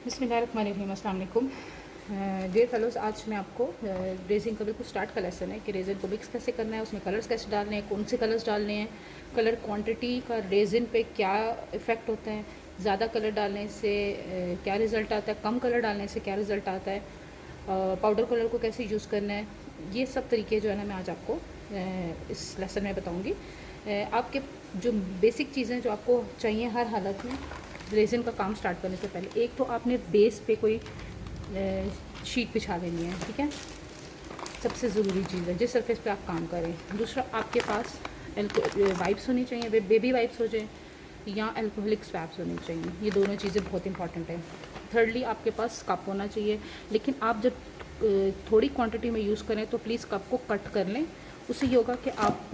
बिस्मिल्लाहिर्रहमानिर्रहीम, अस्सलाम वालेकुम। डियर फेलोज़, आज मैं आपको रेज़िन का बिल्कुल स्टार्ट का लेसन है कि रेज़िन को मिक्स कैसे करना है, उसमें कलर्स कैसे डालने हैं, कौन से कलर्स डालने हैं, कलर क्वांटिटी का रेज़िन पे क्या इफ़ेक्ट होता है, ज़्यादा कलर डालने से क्या रिज़ल्ट आता है, कम कलर डालने से क्या रिज़ल्ट आता है, पाउडर कलर को कैसे यूज़ करना है, ये सब तरीके जो है ना मैं आज आपको इस लेसन में बताऊँगी। आपके जो बेसिक चीज़ें जो आपको चाहिए हर हालत में रेज़िन का काम स्टार्ट करने से पहले, एक तो आपने बेस पे कोई शीट बिछा लेनी है, ठीक है, सबसे ज़रूरी चीज़ है जिस सरफेस पे आप काम करें। दूसरा, आपके पास वाइप्स होनी चाहिए, बेबी वाइप्स हो जाए या अल्कोहलिक स्वैप्स होनी चाहिए, ये दोनों चीज़ें बहुत इंपॉर्टेंट है। थर्डली, आपके पास कप होना चाहिए, लेकिन आप जब थोड़ी क्वांटिटी में यूज़ करें तो प्लीज़ कप को कट कर लें। उससे ये होगा कि आप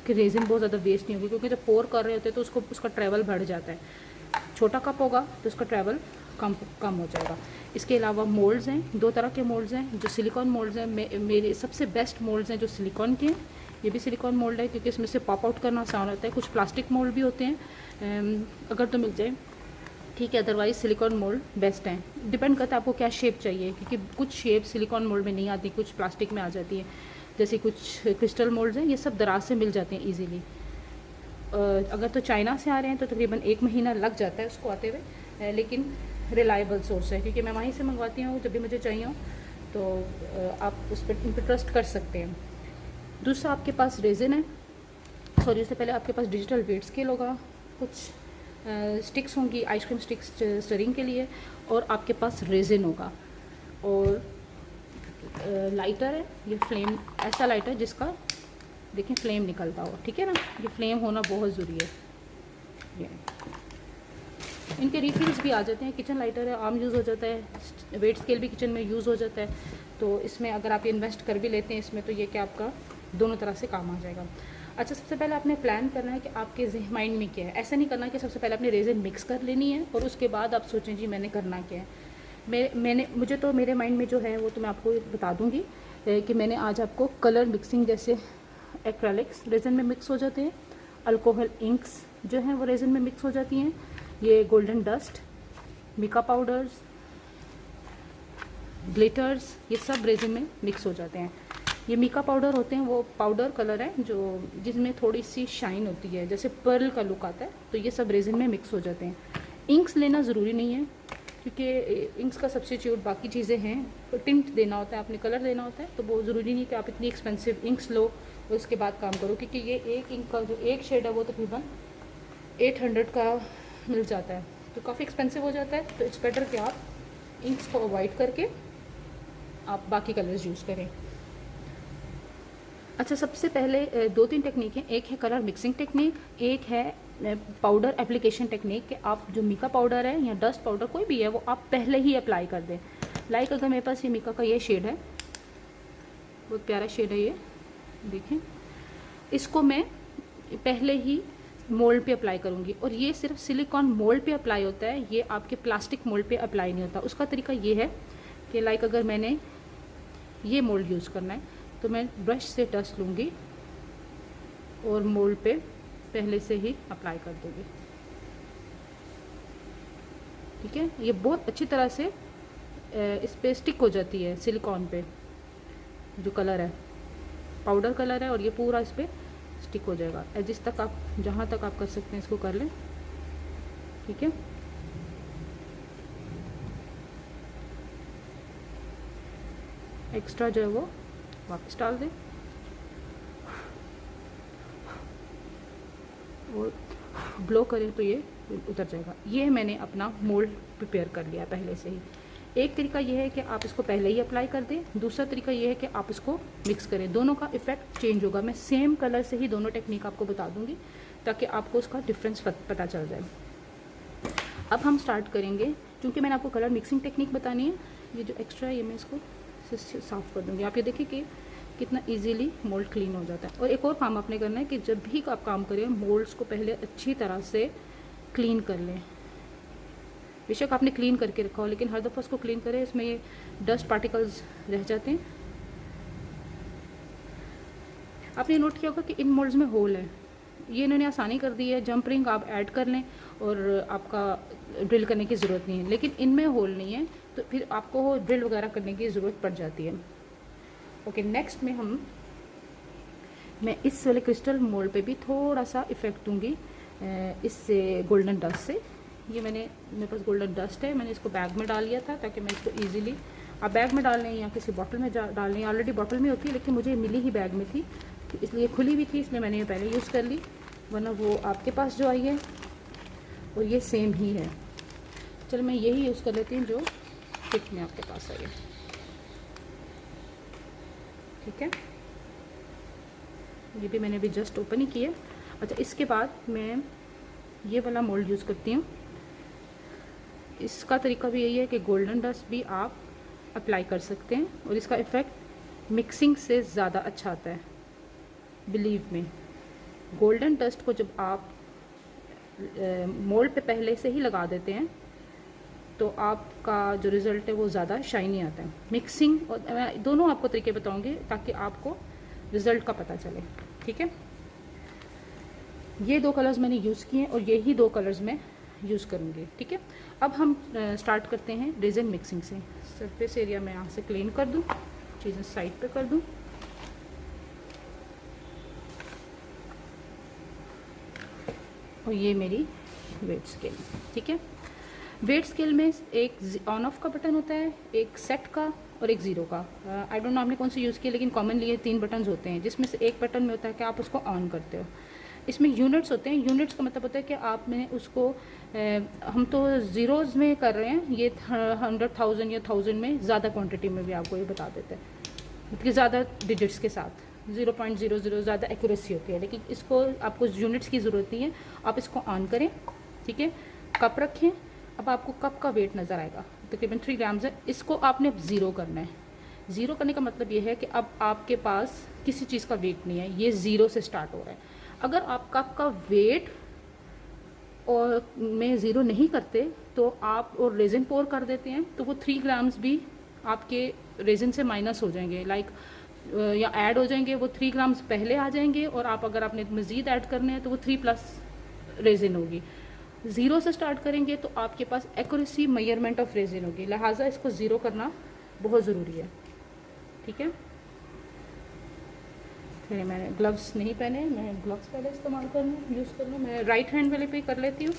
कि रेज़िन बहुत ज़्यादा वेस्ट नहीं होगी, क्योंकि जब पोर कर रहे होते हैं तो उसका ट्रैवल बढ़ जाता है। छोटा कप होगा तो उसका ट्रैवल कम हो जाएगा। इसके अलावा मोल्ड्स हैं, दो तरह के मोल्ड्स हैं। जो सिलिकॉन मोल्ड्स हैं, मेरे सबसे बेस्ट मोल्ड्स हैं जो सिलिकॉन के हैं। ये भी सिलिकॉन मोल्ड है क्योंकि इसमें से पॉप आउट करना आसान होता है। कुछ प्लास्टिक मोल्ड भी होते हैं, अगर तो मिल जाए ठीक है, अदरवाइज़ सिलिकॉन मोल्ड बेस्ट हैं। डिपेंड करता है आपको क्या शेप चाहिए, क्योंकि कुछ शेप सिलिकॉन मोल्ड में नहीं आती, कुछ प्लास्टिक में आ जाती है। जैसे कुछ क्रिस्टल मोल्ड्स हैं, ये सब दराज से मिल जाते हैं ईजीली। अगर तो चाइना से आ रहे हैं तो तकरीबन 1 महीना लग जाता है उसको आते हुए, लेकिन रिलायबल सोर्स है क्योंकि मैं वहीं से मंगवाती हूँ जब भी मुझे चाहिए हो, तो आप उस पर इन पर ट्रस्ट कर सकते हैं। दूसरा, आपके पास रेज़िन है, सॉरी, उससे पहले आपके पास डिजिटल वेट स्केल होगा, कुछ स्टिक्स होंगी, आइसक्रीम स्टिक्स स्टरिंग के लिए, और आपके पास रेज़िन होगा, और लाइटर है। ये फ्लेम ऐसा लाइटर जिसका देखिए फ्लेम निकलता हो, ठीक है ना, ये फ्लेम होना बहुत ज़रूरी है। ये इनके रिफिल्स भी आ जाते हैं, किचन लाइटर है, आम यूज़ हो जाता है, वेट स्केल भी किचन में यूज़ हो जाता है। तो इसमें अगर आप इन्वेस्ट कर भी लेते हैं इसमें, तो ये कि आपका दोनों तरह से काम आ जाएगा। अच्छा, सबसे पहले आपने प्लान करना है कि आपके माइंड में क्या है। ऐसा नहीं करना कि सबसे पहले आपने रेज़िन मिक्स कर लेनी है और उसके बाद आप सोचें जी मैंने करना क्या है। मुझे तो मेरे माइंड में जो है वो तो मैं आपको बता दूँगी कि मैंने आज आपको कलर मिक्सिंग, जैसे एक्रेलिक्स रेज़िन में मिक्स हो जाते हैं, अल्कोहल इंक्स जो हैं वो रेज़िन में मिक्स हो जाती हैं, ये golden dust, mica powders, glitters, ये सब रेज़िन में मिक्स हो जाते हैं। ये मिका पाउडर होते हैं, वो पाउडर कलर है जो जिसमें थोड़ी सी शाइन होती है, जैसे पर्ल का लुक आता है, तो ये सब रेज़िन में मिक्स हो जाते हैं। इंक्स लेना ज़रूरी नहीं है क्योंकि इंक्स का सब्स्टिट्यूट बाकी चीज़ें हैं, तो टिंट देना होता है, आपने कलर देना होता है, तो वो ज़रूरी नहीं कि आप इतनी एक्सपेंसिव इंक्स लो और उसके बाद काम करो, क्योंकि ये एक इंक का जो एक शेड है वो तकरीबन 800 का मिल जाता है, तो काफ़ी एक्सपेंसिव हो जाता है। तो इट्स बेटर कि आप इंक्स को अवॉइड करके आप बाकी कलर्स यूज़ करें। अच्छा, सबसे पहले 2-3 टेक्निक हैं। एक है कलर मिक्सिंग टेक्निक, एक है पाउडर एप्लीकेशन टेक्निक कि आप जो मिका पाउडर है या डस्ट पाउडर कोई भी है वो आप पहले ही अप्लाई कर दें। लाइक अगर मेरे पास ये मिका का ये शेड है, बहुत प्यारा शेड है ये, देखें, इसको मैं पहले ही मोल्ड पे अप्लाई करूँगी, और ये सिर्फ सिलिकॉन मोल्ड पे अप्लाई होता है, ये आपके प्लास्टिक मोल्ड पे अप्लाई नहीं होता। उसका तरीका ये है कि लाइक अगर मैंने ये मोल्ड यूज़ करना है तो मैं ब्रश से डस्ट लूँगी और मोल्ड पे पहले से ही अप्लाई कर दूँगी, ठीक है। ये बहुत अच्छी तरह से इस पे स्टिक हो जाती है सिलिकॉन पे, जो कलर है पाउडर कलर है, और ये पूरा इस पर स्टिक हो जाएगा। जिस तक आप जहाँ तक आप कर सकते हैं इसको कर लें, ठीक है। एक्स्ट्रा जो है वो वापस डाल दें और ब्लो करें तो ये उतर जाएगा। ये मैंने अपना मोल्ड प्रिपेयर कर लिया पहले से ही। एक तरीका ये है कि आप इसको पहले ही अप्लाई कर दें, दूसरा तरीका ये है कि आप इसको मिक्स करें, दोनों का इफ़ेक्ट चेंज होगा। मैं सेम कलर से ही दोनों टेक्निक आपको बता दूंगी ताकि आपको उसका डिफरेंस पता चल जाए। अब हम स्टार्ट करेंगे, क्योंकि मैंने आपको कलर मिक्सिंग टेक्निक बतानी है। ये जो एक्स्ट्रा है ये मैं इसको साफ़ कर दूँगी। आप ये देखिए कि कितना इजीली मोल्ड क्लीन हो जाता है। और एक और काम आपने करना है कि जब भी आप काम करें मोल्ड्स को पहले अच्छी तरह से क्लीन कर लें। बेशक आपने क्लीन करके रखा हो, लेकिन हर दफ़ा उसको क्लीन करें, इसमें ये डस्ट पार्टिकल्स रह जाते हैं। आपने नोट किया होगा कि इन मोल्ड्स में होल है, ये इन्होंने आसानी कर दी है। जंप रिंग आप ऐड कर लें और आपका ड्रिल करने की ज़रूरत नहीं है, लेकिन इनमें होल नहीं है तो फिर आपको ड्रिल वगैरह करने की ज़रूरत पड़ जाती है। ओके, नेक्स्ट में मैं इस वाले क्रिस्टल मोल्ड पे भी थोड़ा सा इफ़ेक्ट दूंगी इससे गोल्डन डस्ट से। ये मेरे पास गोल्डन डस्ट है, मैंने इसको बैग में डाल लिया था ताकि मैं इसको ईजिली, आप बैग में डाल लें या किसी बॉटल में डाल लें, ऑलरेडी बॉटल में होती है लेकिन मुझे मिली ही बैग में थी तो इसलिए खुली हुई थी, इसलिए मैंने ये पहले यूज़ कर ली, वरना वो आपके पास जो आई है और ये सेम ही है। चलो मैं यही यूज़ कर लेती हूँ जो किट में आपके पास आई है। ठीक है, ये भी मैंने अभी जस्ट ओपन ही किया। अच्छा, इसके बाद मैं ये वाला मोल्ड यूज़ करती हूँ। इसका तरीका भी यही है कि गोल्डन डस्ट भी आप अप्लाई कर सकते हैं और इसका इफ़ेक्ट मिक्सिंग से ज़्यादा अच्छा आता है। बिलीव में, गोल्डन डस्ट को जब आप मोल्ड पे पहले से ही लगा देते हैं तो आपका जो रिज़ल्ट है वो ज़्यादा शाइनी आता है। मिक्सिंग और मैं दोनों आपको तरीके बताऊंगी ताकि आपको रिज़ल्ट का पता चले। ठीक है, ये 2 कलर्स मैंने यूज़ किए और यही 2 कलर्स मैं यूज़ करूँगी। ठीक है, अब हम स्टार्ट करते हैं रेज़न मिक्सिंग से। सरफेस एरिया मैं यहाँ से क्लीन कर दूँ, चीज़ें साइड पे कर दूँ। और ये मेरी वेट स्केल। ठीक है, वेट स्केल में एक ऑन ऑफ का बटन होता है, एक सेट का और एक ज़ीरो का। आई डोंट नो आपने कौन सा यूज़ किया, लेकिन कॉमनली ये 3 बटन्स होते हैं जिसमें से एक बटन में होता है कि आप उसको ऑन करते हो। इसमें यूनिट्स होते हैं, यूनिट्स का मतलब होता है कि आपने उसको हम तो ज़ीरोज़ में कर रहे हैं, ये 100,000 या 1000 में ज़्यादा क्वांटिटी में भी आपको ये बता देते हैं, मतलब ज़्यादा डिजिट्स के साथ 0.00 ज़्यादा एक्यूरेसी होती है, लेकिन इसको आपको यूनिट्स की ज़रूरत नहीं है। आप इसको ऑन करें, ठीक है, कप रखें। अब आपको कप का वेट नज़र आएगा, तकरीबन 3 ग्राम्स है। इसको आपने अब ज़ीरो करना है। ज़ीरो करने का मतलब ये है कि अब आपके पास किसी चीज़ का वेट नहीं है, ये ज़ीरो से स्टार्ट हो रहा है। अगर आप कप का वेट और में ज़ीरो नहीं करते तो आप और रेज़न पोर कर देते हैं तो वो 3 ग्राम्स भी आपके रेज़न से माइनस हो जाएंगे, लाइक या ऐड हो जाएंगे। वो 3 ग्राम्स पहले आ जाएंगे और आप अगर आपने मज़ीद ऐड करने हैं तो वो 3+ रेज़न होगी। ज़ीरो से स्टार्ट करेंगे तो आपके पास एक्यूरेसी मेजरमेंट ऑफ रेज़न होगी, लिहाजा इसको ज़ीरो करना बहुत ज़रूरी है। ठीक है, फिर मैंने ग्लव्स नहीं पहने, मैं ग्लव्स पहले इस्तेमाल कर लूँ, यूज़ कर लूँ। मैं राइट हैंड वाले पे कर लेती हूँ।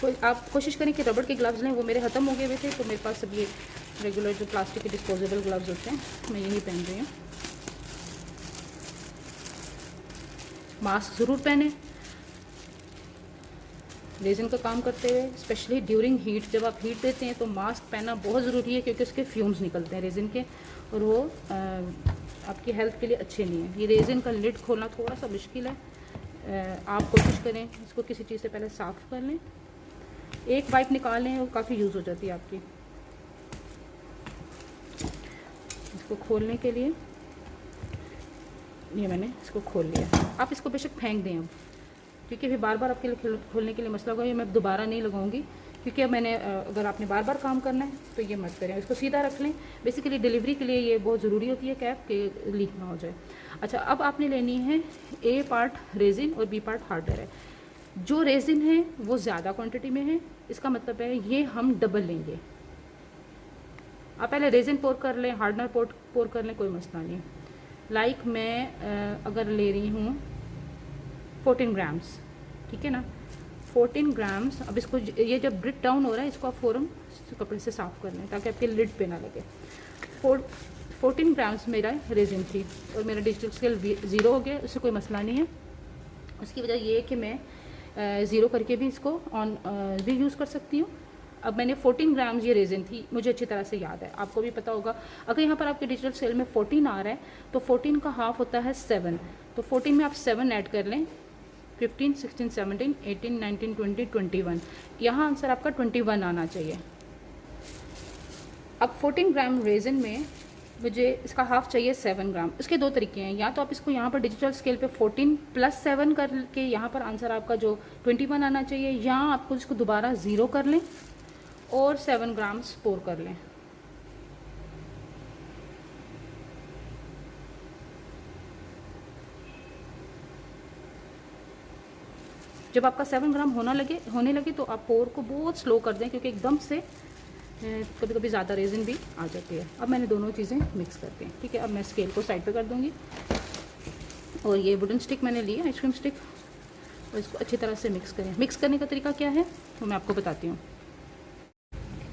तो आप कोशिश करें कि रबड़ के ग्लव्स लें, वो मेरे ख़त्म हो गए हुए थे तो मेरे पास अब ये रेगुलर जो प्लास्टिक के डिस्पोजेबल ग्लव्स होते हैं मैं यही पहन रही हूँ। मास्क ज़रूर पहने रेज़न का काम करते हुए, स्पेशली ड्यूरिंग हीट। जब आप हीट देते हैं तो मास्क पहनना बहुत ज़रूरी है क्योंकि उसके फ्यूम्स निकलते हैं रेज़न के और वो आपकी हेल्थ के लिए अच्छे नहीं है। ये रेज़न का लिड खोलना थोड़ा सा मुश्किल है, आप कोशिश करें इसको किसी चीज़ से पहले साफ़ कर लें। एक वाइप निकाल लें, वो काफ़ी यूज़ हो जाती है आपकी। इसको खोलने के लिए ये मैंने इसको खोल लिया। आप इसको बेशक फेंक दें अब, क्योंकि अभी बार बार आपके लिए खोलने के लिए मसला होगा। ये मैं दोबारा नहीं लगाऊंगी क्योंकि अब मैंने अगर आपने बार बार काम करना है तो ये मत करें, इसको सीधा रख लें। बेसिकली डिलीवरी के लिए ये बहुत ज़रूरी होती है कैप कि लीक ना हो जाए। अच्छा, अब आपने लेनी है ए पार्ट रेज़िन और बी पार्ट हार्डवेयर है। जो रेज़िन है वो ज़्यादा क्वांटिटी में है, इसका मतलब है ये हम डबल लेंगे। आप पहले रेज़िन पोर कर लें, हार्डनर पोर कर लें, कोई मसला नहीं। लाइक मैं अगर ले रही हूँ 14 ग्राम्स, ठीक है ना, 14 ग्राम्स। अब इसको ये जब ब्रिक डाउन हो रहा है इसको आप फ़ौरन कपड़े से साफ़ कर लें ताकि आपके लिड पे ना लगे। 14 ग्राम्स मेरा रेज़िन थी और मेरा डिजिटल स्केल 0 हो गया, उससे कोई मसला नहीं है। उसकी वजह ये है कि मैं 0 करके भी इसको ऑन भी यूज़ कर सकती हूँ। अब मैंने 14 ग्राम्स ये रेज़िन थी, मुझे अच्छी तरह से याद है, आपको भी पता होगा। अगर यहाँ पर आपके डिजिटल स्केल में 14 आ रहा है तो 14 का हाफ होता है 7, तो 14 में आप 7 ऐड कर लें। 15, 16, 17, 18, 19, 20, 21, यहाँ आंसर आपका 21 आना चाहिए। अब 14 ग्राम रेज़िन में मुझे इसका हाफ चाहिए 7 ग्राम। इसके 2 तरीके हैं, या तो आप इसको यहाँ पर डिजिटल स्केल पे 14 + 7 करके यहाँ पर आंसर आपका जो 21 आना चाहिए, या आपको इसको दोबारा 0 कर लें और 7 ग्राम्स पोर कर लें। जब आपका 7 ग्राम होने लगे तो आप पोर को बहुत स्लो कर दें, क्योंकि एकदम से कभी कभी ज़्यादा रेजिन भी आ जाती है। अब मैंने दोनों चीज़ें मिक्स करती हैं, ठीक है। अब मैं स्केल को साइड पे कर दूँगी और ये वुडन स्टिक मैंने ली है, आइसक्रीम स्टिक, और इसको अच्छी तरह से मिक्स करें। मिक्स करने का तरीका क्या है तो मैं आपको बताती हूँ।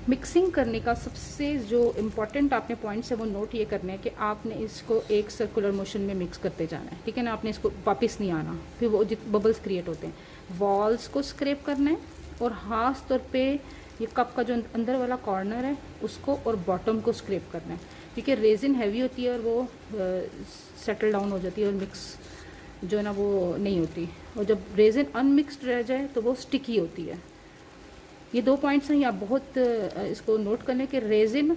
मिक्सिंग करने का सबसे जो इम्पॉर्टेंट आपने पॉइंट्स है वो नोट ये करने हैं कि आपने इसको एक सर्कुलर मोशन में मिक्स करते जाना है, ठीक है ना। आपने इसको वापस नहीं आना, फिर वो बबल्स क्रिएट होते हैं। वॉल्स को स्क्रैप करना है और खास तौर पे ये कप का जो अंदर वाला कॉर्नर है उसको और बॉटम को स्क्रैप करना है, क्योंकि रेजिन हैवी होती है और वो सेटल डाउन हो जाती है और मिक्स जो है ना वो नहीं होती, और जब रेजिन अनमिक्सड रह जाए तो वो स्टिकी होती है। ये 2 पॉइंट्स हैं, आप बहुत इसको नोट करने के रेजिन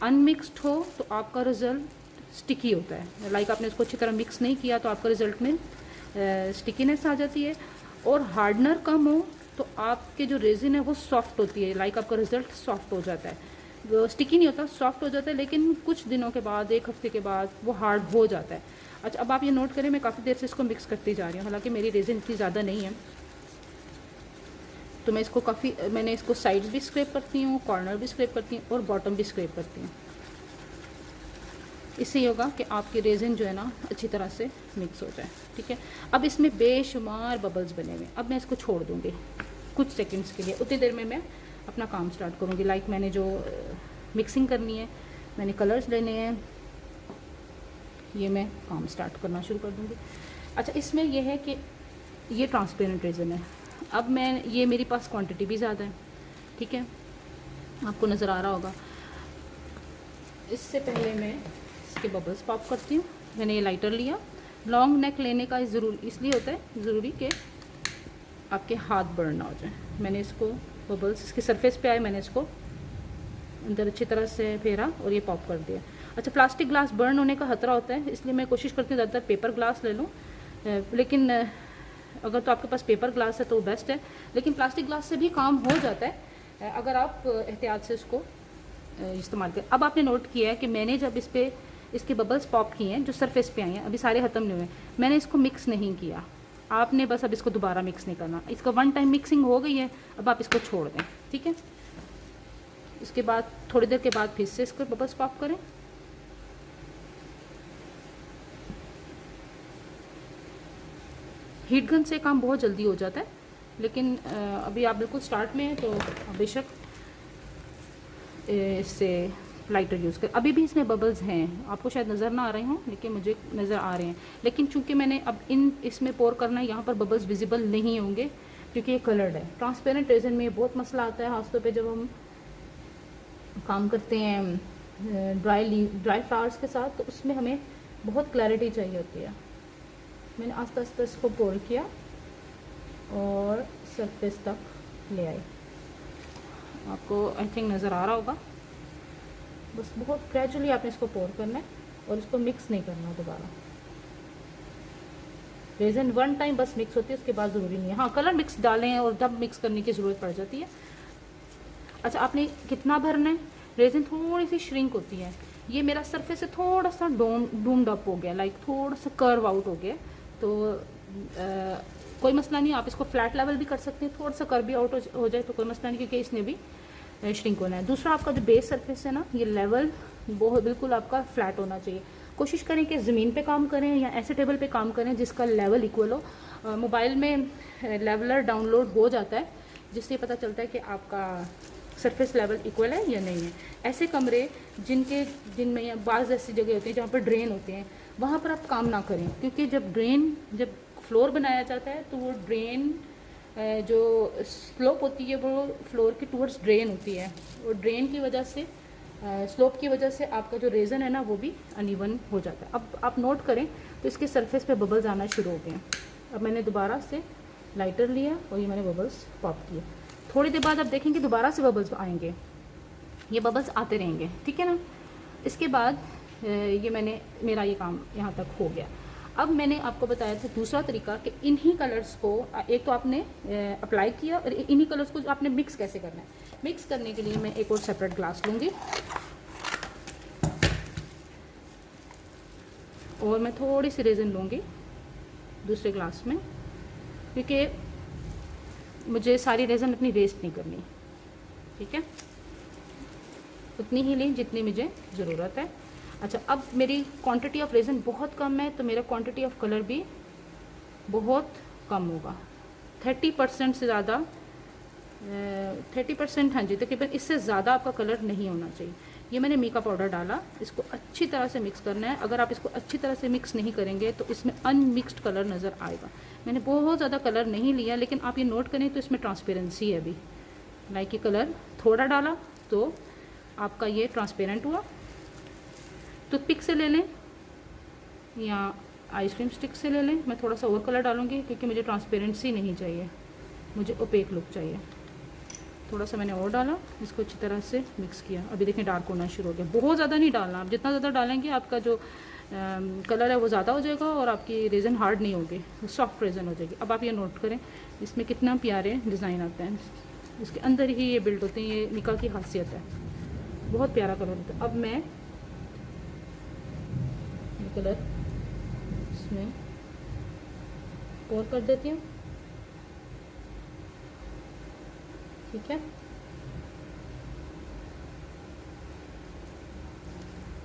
अनमिक्सड हो तो आपका रिज़ल्ट स्टिकी होता है। लाइक आपने इसको अच्छी तरह मिक्स नहीं किया तो आपका रिज़ल्ट में स्टिकीनेस आ जाती है, और हार्डनर कम हो तो आपके जो रेजिन है वो सॉफ्ट होती है। लाइक आपका रिज़ल्ट सॉफ्ट हो जाता है, वो स्टिकी नहीं होता, सॉफ्ट हो जाता है, लेकिन कुछ दिनों के बाद, 1 हफ्ते के बाद वो हार्ड हो जाता है। अच्छा, अब आप ये नोट करें, मैं काफ़ी देर से इसको मिक्स करती जा रही हूँ, हालांकि मेरी रेजिन इतनी ज़्यादा नहीं है, तो मैं इसको मैंने इसको साइड्स भी स्क्रैप करती हूँ, कॉर्नर भी स्क्रैप करती हूँ और बॉटम भी स्क्रैप करती हूँ। इससे ये होगा कि आपकी रेजिन जो है ना अच्छी तरह से मिक्स हो जाए, ठीक है। अब इसमें बेशुमार बबल्स बने हुए, अब मैं इसको छोड़ दूँगी कुछ सेकंड्स के लिए। उतनी देर में मैं अपना काम स्टार्ट करूँगी। लाइक मैंने जो मिक्सिंग करनी है, मैंने कलर्स लेने हैं, ये मैं काम स्टार्ट करना शुरू कर दूँगी। अच्छा, इसमें यह है कि ये ट्रांसपेरेंट रेजिन है। अब ये मेरे पास क्वांटिटी भी ज़्यादा है, ठीक है, आपको नज़र आ रहा होगा। इससे पहले मैं इसके बबल्स पॉप करती हूँ। मैंने ये लाइटर लिया। लॉन्ग नेक लेने का इसलिए होता है ज़रूरी कि आपके हाथ बर्न ना हो जाए। मैंने इसको बबल्स इसके सरफेस पे आए, मैंने इसको अंदर अच्छी तरह से फेरा और ये पॉप कर दिया। अच्छा, प्लास्टिक ग्लास बर्न होने का खतरा होता है, इसलिए मैं कोशिश करती हूँ ज़्यादातर पेपर ग्लास ले लूँ, लेकिन अगर तो आपके पास पेपर ग्लास है तो बेस्ट है, लेकिन प्लास्टिक ग्लास से भी काम हो जाता है अगर आप एहतियात से उसको इस्तेमाल करें। अब आपने नोट किया है कि मैंने जब इसके बबल्स पॉप किए हैं, जो सरफेस पे आए हैं, अभी सारे ख़त्म नहीं हुए, मैंने इसको मिक्स नहीं किया। आपने बस अब इसको दोबारा मिक्स नहीं करना, इसका 1 टाइम मिक्सिंग हो गई है, अब आप इसको छोड़ दें, ठीक है। इसके बाद थोड़ी देर के बाद फिर से इसको बबल्स पॉप करें। हीट गन से काम बहुत जल्दी हो जाता है, लेकिन अभी आप बिल्कुल स्टार्ट में हैं तो बेशक इससे लाइटर यूज़ कर। अभी भी इसमें बबल्स हैं, आपको शायद नज़र ना आ रहे हों, लेकिन मुझे नज़र आ रहे हैं। लेकिन चूंकि मैंने अब इसमें पोर करना है, यहाँ पर बबल्स विजिबल नहीं होंगे क्योंकि ये कलर्ड है। ट्रांसपेरेंट रेजिन में बहुत मसला आता है, खासतौर पे जब हम काम करते हैं ड्राई फ्लावर्स के साथ, तो उसमें हमें बहुत क्लैरिटी चाहिए होती है। मैंने आस्ते आस्ते इसको पोर किया और सरफेस तक ले आई। आपको आई थिंक नज़र आ रहा होगा। बस बहुत ग्रेजुअली आपने इसको पोर करना है और इसको मिक्स नहीं करना दोबारा। रेजिन 1 टाइम बस मिक्स होती है, उसके बाद ज़रूरी नहीं है। हाँ, कलर मिक्स डालें और जब मिक्स करने की ज़रूरत पड़ जाती है। अच्छा, आपने कितना भरना है? रेजिन थोड़ी सी श्रिंक होती है। ये मेरा सरफेस से थोड़ा सा डूम्ड अप हो गया, लाइक थोड़ा सा कर्व आउट हो गया, तो कोई मसला नहीं। आप इसको फ्लैट लेवल भी कर सकते हैं, थोड़ा सा कर्व भी आउट हो जाए तो कोई मसला नहीं, क्योंकि इसने भी श्रिंक होना है। दूसरा, आपका जो बेस सरफेस है ना, ये लेवल बहुत बिल्कुल आपका फ्लैट होना चाहिए। कोशिश करें कि ज़मीन पे काम करें या ऐसे टेबल पे काम करें जिसका लेवल इक्वल हो। मोबाइल में लेवलर डाउनलोड हो जाता है, जिससे पता चलता है कि आपका सरफेस लेवल इक्वल है या नहीं है। ऐसे कमरे जिनमें बाज़ ऐसी जगह होती है जहाँ पर ड्रेन होते हैं, वहाँ पर आप काम ना करें, क्योंकि जब फ्लोर बनाया जाता है तो वो ड्रेन जो स्लोप होती है वो फ्लोर की टूवर्ड्स ड्रेन होती है, और ड्रेन की वजह से स्लोप की वजह से आपका जो रेजन है ना वो भी अनइवन हो जाता है। अब आप नोट करें तो इसके सरफेस पे बबल्स आना शुरू हो गए हैं। अब मैंने दोबारा से लाइटर लिया और ये मैंने बबल्स पॉप किए। थोड़ी देर बाद आप देखेंगे दोबारा से बबल्स आएंगे, ये बबल्स आते रहेंगे, ठीक है ना। इसके बाद मेरा ये काम यहाँ तक हो गया। अब मैंने आपको बताया था दूसरा तरीका कि इन्हीं कलर्स को एक तो आपने अप्लाई किया और इन्हीं कलर्स को आपने मिक्स कैसे करना है। मिक्स करने के लिए मैं एक और सेपरेट ग्लास लूँगी और मैं थोड़ी सी रेजिन लूँगी दूसरे ग्लास में, क्योंकि मुझे सारी रेज़न अपनी वेस्ट नहीं करनी, ठीक है, उतनी ही ली जितनी मुझे ज़रूरत है। अच्छा, अब मेरी क्वांटिटी ऑफ रेज़न बहुत कम है तो मेरा क्वांटिटी ऑफ कलर भी बहुत कम होगा। 30% से ज़्यादा 30%, हाँ जी, तकरीबन इससे ज़्यादा आपका कलर नहीं होना चाहिए। ये मैंने मीका पाउडर डाला, इसको अच्छी तरह से मिक्स करना है। अगर आप इसको अच्छी तरह से मिक्स नहीं करेंगे तो इसमें अनमिक्स्ड कलर नज़र आएगा। मैंने बहुत ज़्यादा कलर नहीं लिया, लेकिन आप ये नोट करें तो इसमें ट्रांसपेरेंसी है अभी। लाइक ये कलर थोड़ा डाला तो आपका ये ट्रांसपेरेंट हुआ। टूथपिक से ले लें या आइसक्रीम स्टिक से ले लें। मैं थोड़ा सा और कलर डालूँगी क्योंकि मुझे ट्रांसपेरेंसी नहीं चाहिए, मुझे ओपेक लुक चाहिए। थोड़ा सा मैंने और डाला, इसको अच्छी तरह से मिक्स किया। अभी देखें डार्क होना शुरू हो गया। बहुत ज़्यादा नहीं डालना, आप जितना ज़्यादा डालेंगे आपका जो कलर है वो ज़्यादा हो जाएगा और आपकी रेज़न हार्ड नहीं होगी, सॉफ्ट रेज़न हो जाएगी। अब आप ये नोट करें इसमें कितना प्यारे डिज़ाइन आते हैं, इसके अंदर ही ये बिल्ड होते हैं। ये निका की खासियत है, बहुत प्यारा कलर होता है। अब मैं ये कलर इसमें और कर देती हूँ, ठीक है।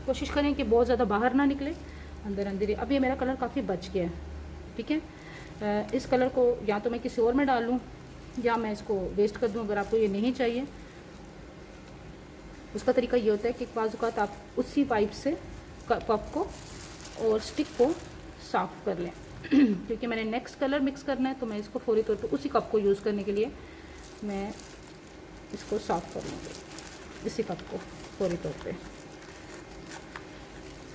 कोशिश करें कि बहुत ज़्यादा बाहर ना निकले, अंदर अंदर ही। अब ये मेरा कलर काफ़ी बच गया है, ठीक है। इस कलर को या तो मैं किसी और में डाल लूँ या मैं इसको वेस्ट कर दूँ। अगर आपको ये नहीं चाहिए, उसका तरीका ये होता है कि बाज़ औक़ात आप उसी पाइप से कप को और स्टिक को साफ़ कर लें क्योंकि मैंने नेक्स्ट कलर मिक्स करना है तो मैं इसको फौरी तौर पर उसी कप को यूज़ करने के लिए मैं इसको साफ़ कर लूँगी, इसी कप को फौरी तौर पे,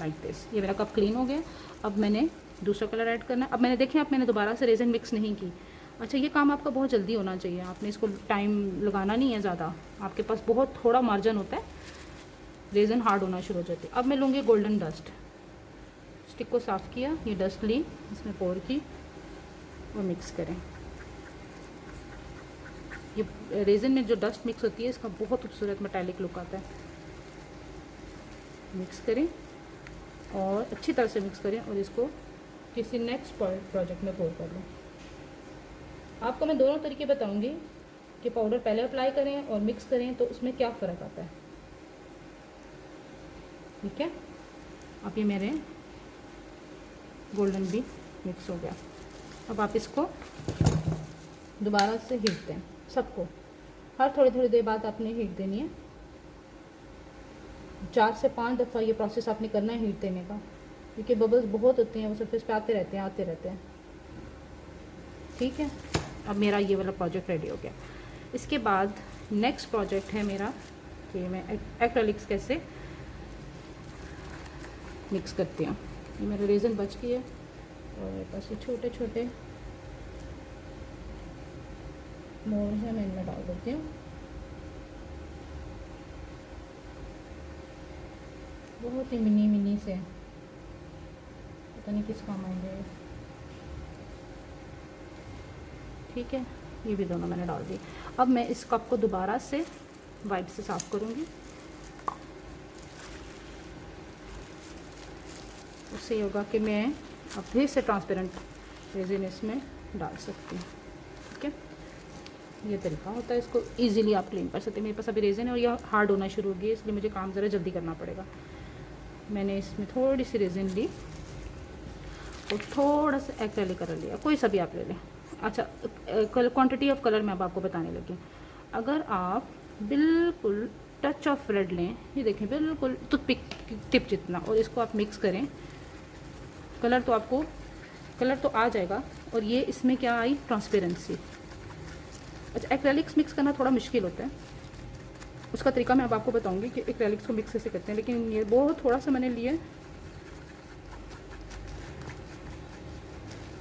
लाइक दिस। ये मेरा कप क्लीन हो गया। अब मैंने दूसरा कलर ऐड करना है। अब मैंने देखें, अब मैंने दोबारा से रेज़न मिक्स नहीं की। अच्छा, ये काम आपका बहुत जल्दी होना चाहिए, आपने इसको टाइम लगाना नहीं है ज़्यादा। आपके पास बहुत थोड़ा मार्जिन होता है, रेज़न हार्ड होना शुरू हो जाती है। अब मैं लूँगी गोल्डन डस्ट। स्टिक को साफ़ किया, ये डस्ट ली, इसमें पोर की और मिक्स करें। ये रेज़न में जो डस्ट मिक्स होती है इसका बहुत खूबसूरत मेटालिक लुक आता है। मिक्स करें और अच्छी तरह से मिक्स करें और इसको किसी नेक्स्ट प्रोजेक्ट में पोर कर लें। आपको मैं दोनों तरीके बताऊंगी कि पाउडर पहले अप्लाई करें और मिक्स करें तो उसमें क्या फ़र्क आता है, ठीक है। अब ये मेरे गोल्डन भी मिक्स हो गया। अब आप इसको दोबारा से हीट दें, सबको हर थोड़ी देर बाद आपने हीट देनी है। 4 से 5 दफ़ा ये प्रोसेस आपने करना है हीट देने का, क्योंकि बबल्स बहुत होते हैं, वो सरफेस पे आते रहते हैं, ठीक है। अब मेरा ये वाला प्रोजेक्ट रेडी हो गया। इसके बाद नेक्स्ट प्रोजेक्ट है मेरा कि मैं एक्रेलिक्स कैसे मिक्स करती हूँ। ये मेरा रेज़न बच गई है और मेरे पास ये छोटे छोटे मोल्ड हैं, मैं इनमें डाल देती हूँ। बहुत ही मिनी से, पता नहीं किस काम आएंगे, ठीक है। ये भी दोनों मैंने डाल दी। अब मैं इस कप को दोबारा से वाइप से साफ़ करूँगी, उससे होगा कि मैं अब फिर से ट्रांसपेरेंट रेज़िन इसमें डाल सकती हूँ, ठीक है। ये तरीका होता है, इसको इजीली आप क्लीन कर सकते हैं। मेरे पास अभी रेज़िन है और यह हार्ड होना शुरू हो गई है, इसलिए मुझे काम ज़रा जल्दी करना पड़ेगा। मैंने इसमें थोड़ी सी रेज़िन ली और थोड़ा सा एक्रेलिक कलर लिया, कोई सा भी आप ले लें। अच्छा, क्वांटिटी ऑफ कलर मैं अब आपको बताने लगी। अगर आप बिल्कुल टच ऑफ रेड लें, ये देखें बिल्कुल टूथपिक टिप जितना, और इसको आप मिक्स करें, कलर तो आ जाएगा। और ये इसमें क्या आई, ट्रांसपेरेंसी। अच्छा, एक्रेलिक्स मिक्स करना थोड़ा मुश्किल होता है, उसका तरीका मैं अब आपको बताऊंगी कि एक्रेलिक्स को मिक्स कैसे करते हैं। लेकिन ये बहुत थोड़ा सा मैंने लिया,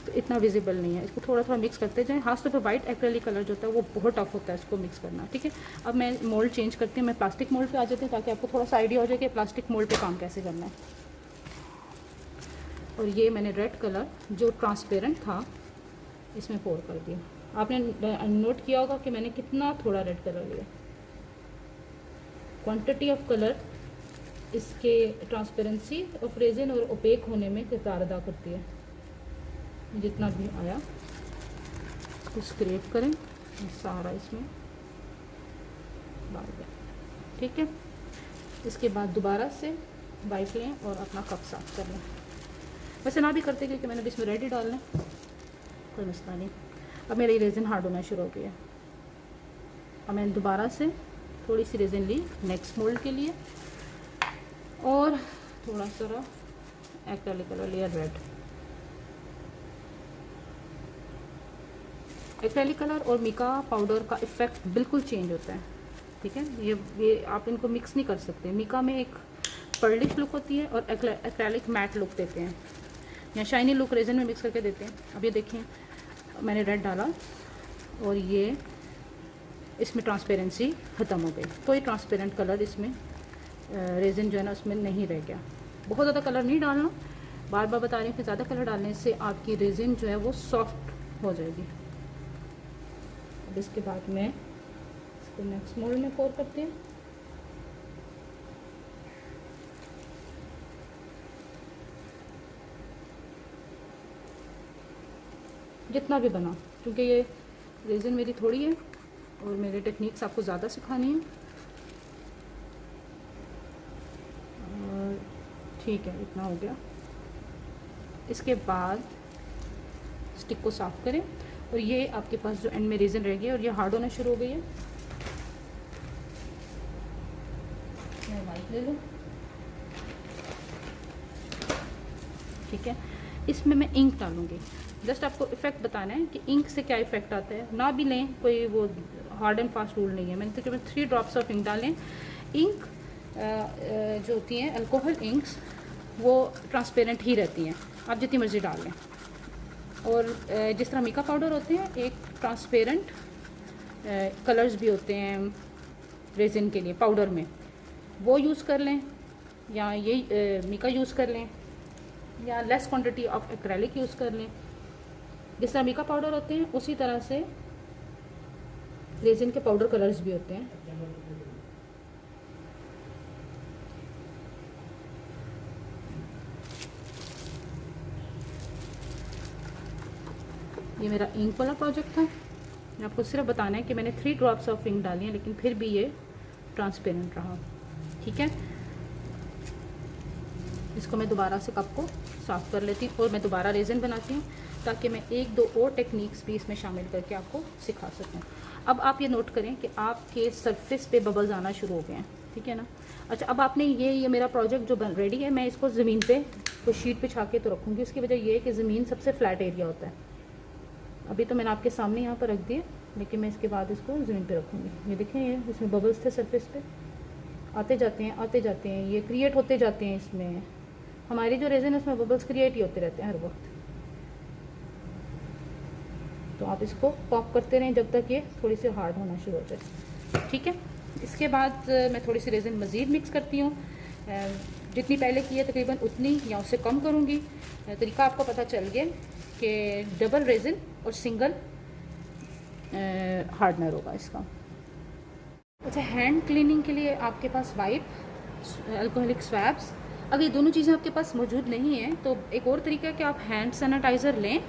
तो इतना विजिबल नहीं है। इसको थोड़ा मिक्स करते जाएं। खासतौर पर वाइट एक्रेलिक कलर जो होता है वो बहुत टफ होता है इसको मिक्स करना, ठीक है। अब मैं मोल्ड चेंज करती हूँ, मैं प्लास्टिक मोल्ड पे आ जाती हूँ ताकि आपको थोड़ा सा आइडिया हो जाए कि प्लास्टिक मोल्ड पे काम कैसे करना है। और ये मैंने रेड कलर जो ट्रांसपेरेंट था इसमें पोर कर दिया। आपने नोट किया होगा कि मैंने कितना थोड़ा रेड कलर लिया। क्वांटिटी ऑफ कलर इसके ट्रांसपेरेंसी ऑफ रेज़िन और ओपेक होने में किरदार अदा करती है। जितना भी आया उसको स्क्रैप करें सारा इसमें डाल दें। ठीक है, इसके बाद दोबारा से वाइप लें और अपना कप साफ कर लें। वैसे ना भी करते क्योंकि मैंने भी इसमें रेडी डालना है, कोई मसला नहीं। अब मेरी रेज़िन हार्ड होना शुरू हो गया। अब मैंने दोबारा से थोड़ी सी रेज़िन ली नेक्स्ट मोल्ड के लिए और थोड़ा सा एक्रेलिक कलर लिया रेड। एक्रेलिक कलर और मिका पाउडर का इफ़ेक्ट बिल्कुल चेंज होता है। ठीक है, ये आप इनको मिक्स नहीं कर सकते। मिका में एक पर्लिश लुक होती है और एक्रेलिक मैट लुक देते हैं या शाइनी लुक रेज़न में मिक्स करके देते हैं। अब ये देखें मैंने रेड डाला और ये इसमें ट्रांसपेरेंसी ख़त्म हो गई। कोई ट्रांसपेरेंट कलर इसमें रेज़न जो है ना उसमें नहीं रह गया। बहुत ज़्यादा कलर नहीं डालना, बार बार बता रही हूँ कि ज़्यादा कलर डालने से आपकी रेज़न जो है वो सॉफ्ट हो जाएगी। अब इसके बाद में इसको नेक्स्ट मोल्ड में पोर करते हैं। जितना भी बना, क्योंकि ये रेज़न मेरी थोड़ी है और मेरे टेक्निक्स आपको ज़्यादा सिखानी है। और ठीक है, इतना हो गया। इसके बाद स्टिक को साफ़ करें और ये आपके पास जो एंड में रेज़न रह गया और ये हार्ड होना शुरू हो गई है। मैं वाइप ले लूँ। ठीक है, इसमें मैं इंक डालूँगी। जस्ट आपको इफ़ेक्ट बताना है कि इंक से क्या इफ़ेक्ट आता है। ना भी लें, कोई वो हार्ड एंड फास्ट रूल नहीं है। मैंने तकरीबन 3 ड्रॉप्स ऑफ इंक डालें। इंक जो होती हैं अल्कोहल इंक्स वो ट्रांसपेरेंट ही रहती हैं, आप जितनी मर्ज़ी डाल लें। और जिस तरह मिका पाउडर होते हैं एक ट्रांसपेरेंट कलर्स भी होते हैं रेज़िन के लिए पाउडर में, वो यूज़ कर लें या ये मिका यूज़ कर लें या less quantity of acrylic use कर लें। जिस तरह मिका पाउडर होते हैं उसी तरह से रेज़िन के पाउडर कलर्स भी होते हैं। ये मेरा इंक वाला प्रोजेक्ट था। मैं आपको सिर्फ बताना है कि मैंने 3 ड्रॉप्स ऑफ इंक डाली हैं, लेकिन फिर भी ये ट्रांसपेरेंट रहा। ठीक है, इसको मैं दोबारा से कप को साफ़ कर लेती हूँ और मैं दोबारा रेज़िन बनाती हूँ ताकि मैं 1-2 और टेक्निक्स भी इसमें शामिल करके आपको सिखा सकूँ। अब आप ये नोट करें कि आपके सरफेस पे बबल्स आना शुरू हो गए हैं। ठीक है ना। अच्छा, अब आपने ये मेरा प्रोजेक्ट जो बन रेडी है, मैं इसको ज़मीन पे कोई शीट पे छा के तो रखूँगी। उसकी वजह ये है कि ज़मीन सबसे फ्लैट एरिया होता है। अभी तो मैंने आपके सामने यहाँ पर रख दिया, लेकिन मैं इसके बाद इसको ज़मीन पे रखूँगी। ये देखें, ये इसमें बबल्स थे सरफेस पे, आते जाते हैं, ये क्रिएट होते जाते हैं। इसमें हमारी जो रेज़िन है उसमें बबल्स क्रिएट ही होते रहते हैं हर वक्त। तो आप इसको पॉप करते रहें जब तक ये थोड़ी सी हार्ड होना शुरू हो जाए। ठीक है, इसके बाद मैं थोड़ी सी रेज़िन मज़ीद मिक्स करती हूँ। जितनी पहले की है तकरीबन उतनी या उससे कम करूँगी। तरीका आपको पता चल गया कि डबल रेज़िन और सिंगल हार्डनर होगा इसका। अच्छा, हैंड क्लीनिंग के लिए आपके पास वाइप, अल्कोहलिक स्वैब्स, अगर ये दोनों चीज़ें आपके पास मौजूद नहीं है तो एक और तरीका है कि आप हैंड सैनिटाइज़र लें,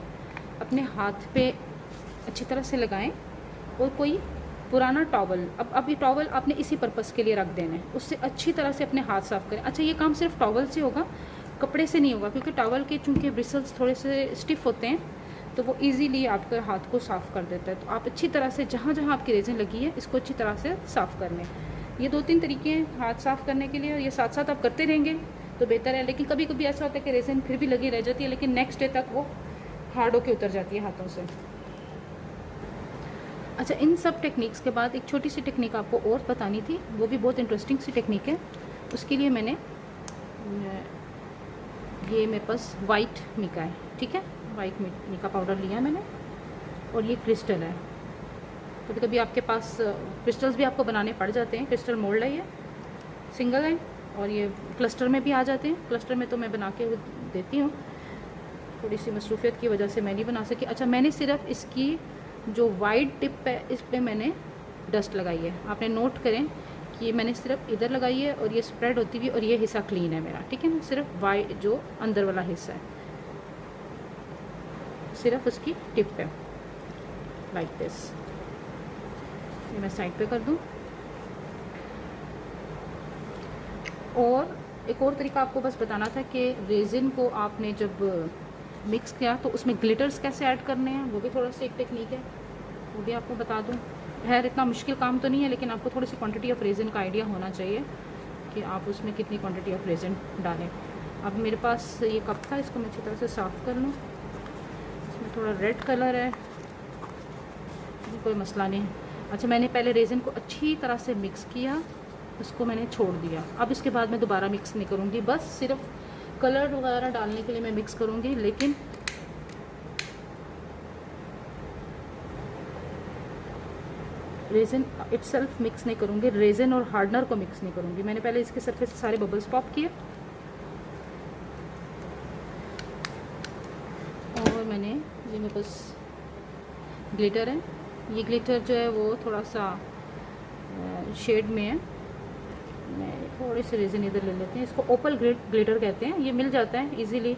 अपने हाथ पे अच्छी तरह से लगाएं और कोई पुराना टॉवल, अब ये टॉवल आपने इसी पर्पस के लिए रख देना है, उससे अच्छी तरह से अपने हाथ साफ़ करें। अच्छा, ये काम सिर्फ टॉवल से होगा, कपड़े से नहीं होगा, क्योंकि टॉवल के चूँकि ब्रिसल्स थोड़े से स्टिफ होते हैं तो वो इजीली आपके हाथ को साफ़ कर देता है। तो आप अच्छी तरह से जहाँ जहाँ आपकी रेज़िन लगी है इसको अच्छी तरह से साफ़ कर लें। ये 2-3 तरीके हैं हाथ साफ़ करने के लिए और ये साथ साथ आप करते रहेंगे तो बेहतर है। लेकिन कभी कभी ऐसा होता है कि रेज़िन फिर भी लगी रह जाती है, लेकिन नेक्स्ट डे तक वो हार्ड होकर उतर जाती है हाथों से। अच्छा, इन सब टेक्निक्स के बाद एक छोटी सी टेक्निक आपको और बतानी थी, वो भी बहुत इंटरेस्टिंग सी टेक्निक है। उसके लिए मैंने ये मेरे पास वाइट मिका है। ठीक है, वाइट मिका पाउडर लिया है मैंने और ये क्रिस्टल है। कभी कभी आपके पास क्रिस्टल्स भी आपको बनाने पड़ जाते हैं। क्रिस्टल मोल्ड है, ये सिंगल है और ये क्लस्टर में भी आ जाते हैं। क्लस्टर में तो मैं बना के देती हूँ, थोड़ी सी मसरूफियत की वजह से मैं नहीं बना सकी। अच्छा, मैंने सिर्फ इसकी जो वाइड टिप है इस पर मैंने डस्ट लगाई है। आपने नोट करें कि मैंने सिर्फ इधर लगाई है और ये स्प्रेड होती हुई और ये हिस्सा क्लीन है मेरा। ठीक है ना, सिर्फ वाइड जो अंदर वाला हिस्सा है सिर्फ उसकी टिप है, लाइक दिस। ये मैं साइड पे कर दूँ। और एक और तरीका आपको बस बताना था कि रेजिन को आपने जब मिक्स किया तो उसमें ग्लिटर्स कैसे ऐड करने हैं, वो भी थोड़ा सा एक टेक्निक है, वो भी आपको बता दूँ। खैर इतना मुश्किल काम तो नहीं है, लेकिन आपको थोड़ी सी क्वांटिटी ऑफ रेजिन का आइडिया होना चाहिए कि आप उसमें कितनी क्वांटिटी ऑफ रेजिन डालें। अब मेरे पास ये कप था, इसको मैं अच्छी तरह से साफ़ कर लूँ। इसमें थोड़ा रेड कलर है, कोई मसला नहीं। अच्छा, मैंने पहले रेजिन को अच्छी तरह से मिक्स किया, उसको मैंने छोड़ दिया। अब इसके बाद मैं दोबारा मिक्स नहीं करूँगी, बस सिर्फ कलर वगैरह डालने के लिए मैं मिक्स करूँगी, लेकिन रेजिन इटसेल्फ मिक्स नहीं करूँगी, रेजिन और हार्डनर को मिक्स नहीं करूँगी। मैंने पहले इसके सरफेस से सारे बबल्स पॉप किए और मैंने ये मेरे पास ग्लिटर है, ये ग्लिटर जो है वो थोड़ा सा शेड में है। मैं थोड़ी सी रेजिन इधर ले लेते हैं, इसको ओपल ग्लिटर कहते हैं, ये मिल जाता है इजीली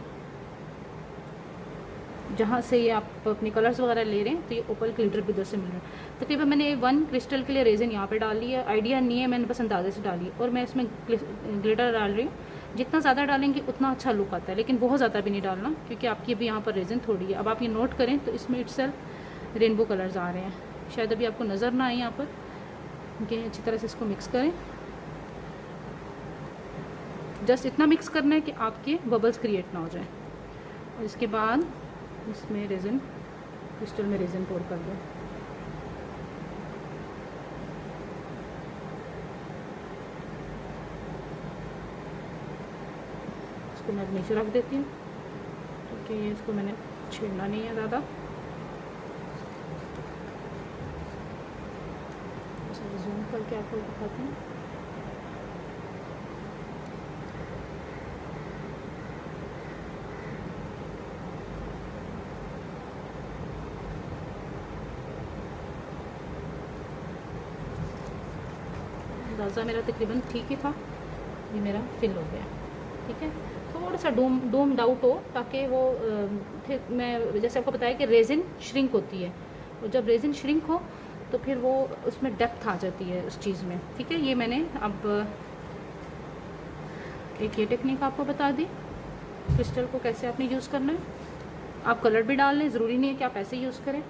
जहाँ से ये आप अपने कलर्स वगैरह ले रहे हैं, तो ये ओपल ग्लिटर भी इधर से मिल रहा है। तकरीबन मैंने 1 क्रिस्टल के लिए रेजिन यहाँ पे डाल ली है, आइडिया नहीं है, मैंने बस अंदाजे से डाली और मैं इसमें ग्लिटर डाल रही हूँ। जितना ज़्यादा डालेंगे उतना अच्छा लुक आता है, लेकिन बहुत ज़्यादा भी नहीं डालना, क्योंकि आपकी अभी यहाँ पर रेजिन थोड़ी है। अब आप ये नोट करें तो इसमें इटसेल्फ रेनबो कलर्स आ रहे हैं, शायद अभी आपको नज़र ना आए यहाँ पर। कि अच्छी तरह से इसको मिक्स करें, जस्ट इतना मिक्स करना है कि आपके बबल्स क्रिएट ना हो जाए। और इसके बाद इसमें रेजिन, क्रिस्टल में रेजिन पोर कर दें। इसको मैं नीचे रख देती हूँ, क्योंकि ये इसको मैंने छेड़ना नहीं है ज़्यादा। जूम करके आपको दिखाती हूँ। अंदाज़ा मेरा तकरीबन ठीक ही था, ये मेरा फिल हो गया। ठीक है, थोड़ा सा डोम्ड आउट हो, ताकि वो फिर मैं जैसे आपको बताया कि रेजिन श्रिंक होती है, और जब रेजिन श्रिंक हो तो फिर वो उसमें डेप्थ आ जाती है उस चीज़ में। ठीक है, ये मैंने अब एक ये टेक्निक आपको बता दी क्रिस्टल को कैसे आपने यूज़ करना है। आप कलर भी डाल लें, ज़रूरी नहीं है कि आप ऐसे यूज़ करें।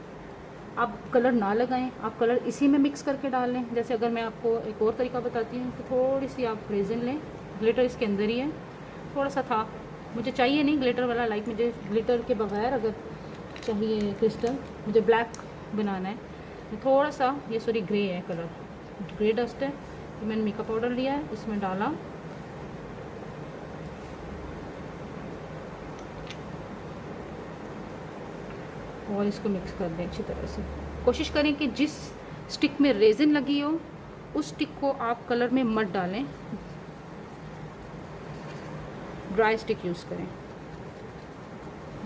आप कलर ना लगाएं, आप कलर इसी में मिक्स करके डाल लें। जैसे अगर मैं आपको एक और तरीका बताती हूँ, तो थोड़ी सी आप रेजिन लें, ग्लिटर इसके अंदर ही है, थोड़ा सा था, मुझे चाहिए नहीं ग्लिटर वाला, लाइक मुझे ग्लिटर के बगैर अगर चाहिए क्रिस्टल, मुझे ब्लैक बनाना है, थोड़ा सा ये सॉरी ग्रे है कलर, ग्रे डस्ट है, तो मैंने मेकअप पाउडर लिया है, इसमें डाला और इसको मिक्स कर दें अच्छी तरह से। कोशिश करें कि जिस स्टिक में रेजिन लगी हो उस स्टिक को आप कलर में मत डालें, ड्राई स्टिक यूज़ करें।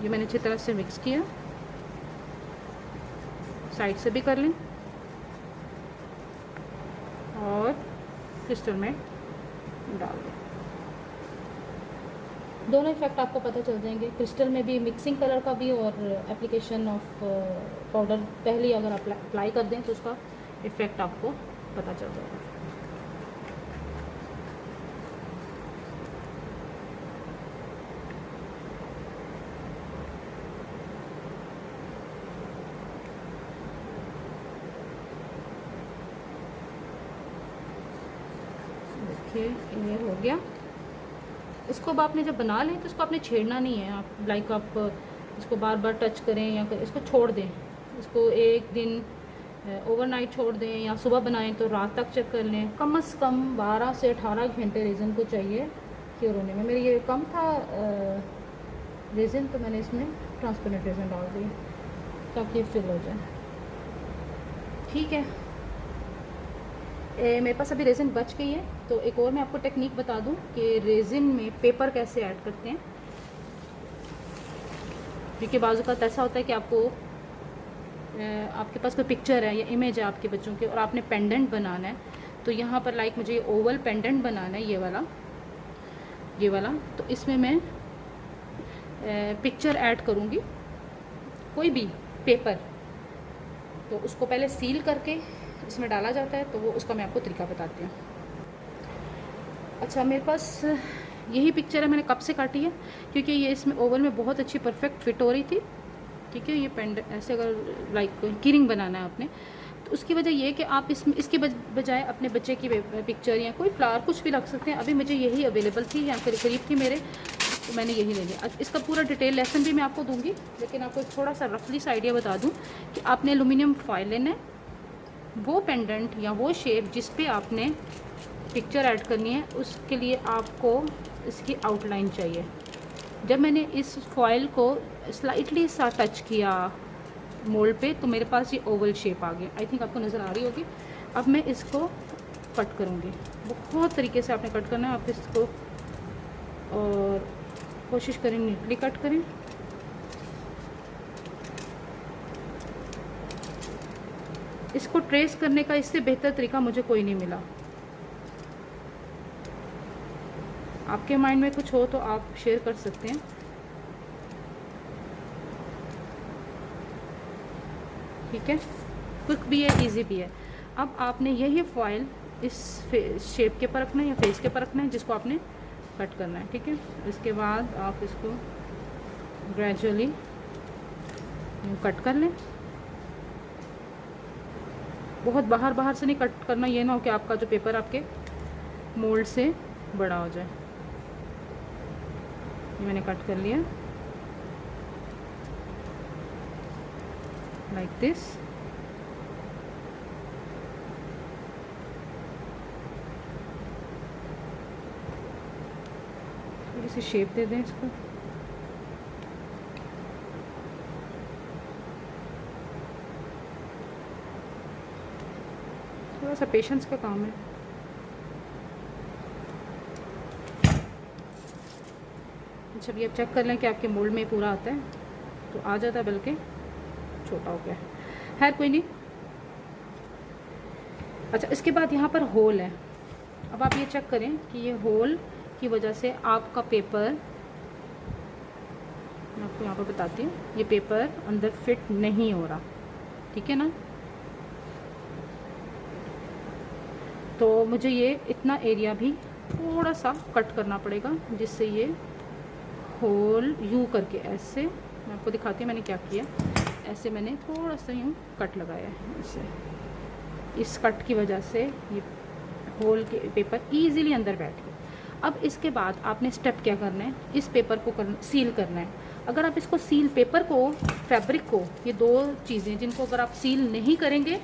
ये मैंने अच्छी तरह से मिक्स किया, साइड से भी कर लें और क्रिस्टल में डाल दें। दोनों इफेक्ट आपको पता चल जाएंगे, क्रिस्टल में भी मिक्सिंग कलर का भी और एप्लीकेशन ऑफ पाउडर पहले ही अगर आप अप्लाई कर दें तो उसका इफ़ेक्ट आपको पता चल जाएगा। देखिए ये हो गया। इसको अब आपने जब बना लें तो इसको आपने छेड़ना नहीं है, आप लाइक आप इसको बार बार टच करें या इसको छोड़ दें, इसको एक दिन ओवरनाइट छोड़ दें या सुबह बनाएं तो रात तक चेक कर लें। कम से कम 12 से 18 घंटे रेजिन को चाहिए क्योर होने में। मेरी ये कम था रेजिन, तो मैंने इसमें ट्रांसपेरेंट रेजिन डाल दी ताकि फिल हो जाए। ठीक है, मेरे पास अभी रेजिन बच गई है, तो एक और मैं आपको टेक्निक बता दूं कि रेजिन में पेपर कैसे ऐड करते हैं। क्योंकि बाजू का ऐसा होता है कि आपको आपके पास कोई पिक्चर है या इमेज है आपके बच्चों के और आपने पेंडेंट बनाना है, तो यहाँ पर लाइक मुझे ओवल पेंडेंट बनाना है, ये वाला, तो इसमें मैं पिक्चर ऐड करूँगी, कोई भी पेपर, तो उसको पहले सील करके इसमें डाला जाता है, तो वो उसका मैं आपको तरीका बताती हूँ। अच्छा, मेरे पास यही पिक्चर है, मैंने कब से काटी है क्योंकि ये इसमें ओवल में बहुत अच्छी परफेक्ट फिट हो रही थी। ठीक है, ये पेंड ऐसे अगर लाइक कीरिंग बनाना है आपने, तो उसकी वजह ये है कि आप इसके बजाय अपने बच्चे की पिक्चर या कोई फ्लावर कुछ भी रख सकते हैं। अभी मुझे यही अवेलेबल थी, या करीब थी मेरे, तो मैंने यही ले लिया। इसका पूरा डिटेल लेसन भी मैं आपको दूंगी, लेकिन आपको थोड़ा सा रफली सा आइडिया बता दूं कि आपने एलुमिनियम फॉइल लेना है, वो पेंडेंट या वो शेप जिस पे आपने पिक्चर ऐड करनी है, उसके लिए आपको इसकी आउटलाइन चाहिए। जब मैंने इस फॉइल को स्लाइटली सा टच किया मोल्ड पे, तो मेरे पास ये ओवल शेप आ गई। आई थिंक आपको नज़र आ रही होगी। अब मैं इसको कट करूँगी, बहुत तरीके से आपने कट करना है। आप इसको और कोशिश करें नीटली कट करें। इसको ट्रेस करने का इससे बेहतर तरीका मुझे कोई नहीं मिला। आपके माइंड में कुछ हो तो आप शेयर कर सकते हैं। ठीक है, क्विक भी है, इजी भी है। अब आपने यही फॉइल इस शेप के पर रखना है या फेस के पर रखना है जिसको आपने कट करना है। ठीक है, इसके बाद आप इसको ग्रेजुअली कट कर लें। बहुत बाहर से नहीं कट करना, ये ना हो कि आपका जो पेपर आपके मोल्ड से बड़ा हो जाए। ये मैंने कट कर लिया लाइक दिस। थोड़ी सी शेप दे दें इसको। थोड़ा सा पेशेंस का काम है। जब ये चेक कर लें कि आपके मोल्ड में पूरा आता है, तो आ जाता है, बल्कि छोटा हो गया है, कोई नहीं। अच्छा, इसके बाद यहाँ पर होल है। अब आप ये चेक करें कि ये होल की वजह से आपका पेपर, मैं आपको यहाँ पर बताती हूँ, ये पेपर अंदर फिट नहीं हो रहा। ठीक है ना, तो मुझे ये इतना एरिया भी थोड़ा सा कट करना पड़ेगा, जिससे ये होल यूँ करके ऐसे, मैं आपको दिखाती हूँ मैंने क्या किया। ऐसे मैंने थोड़ा सा यूँ कट लगाया है इससे। इस कट की वजह से ये होल के पेपर इजीली अंदर बैठ गए। अब इसके बाद आपने स्टेप क्या करना है, इस पेपर को सील करना है। अगर आप इसको सील, पेपर को, फैब्रिक को, ये दो चीज़ें जिनको अगर आप सील नहीं करेंगे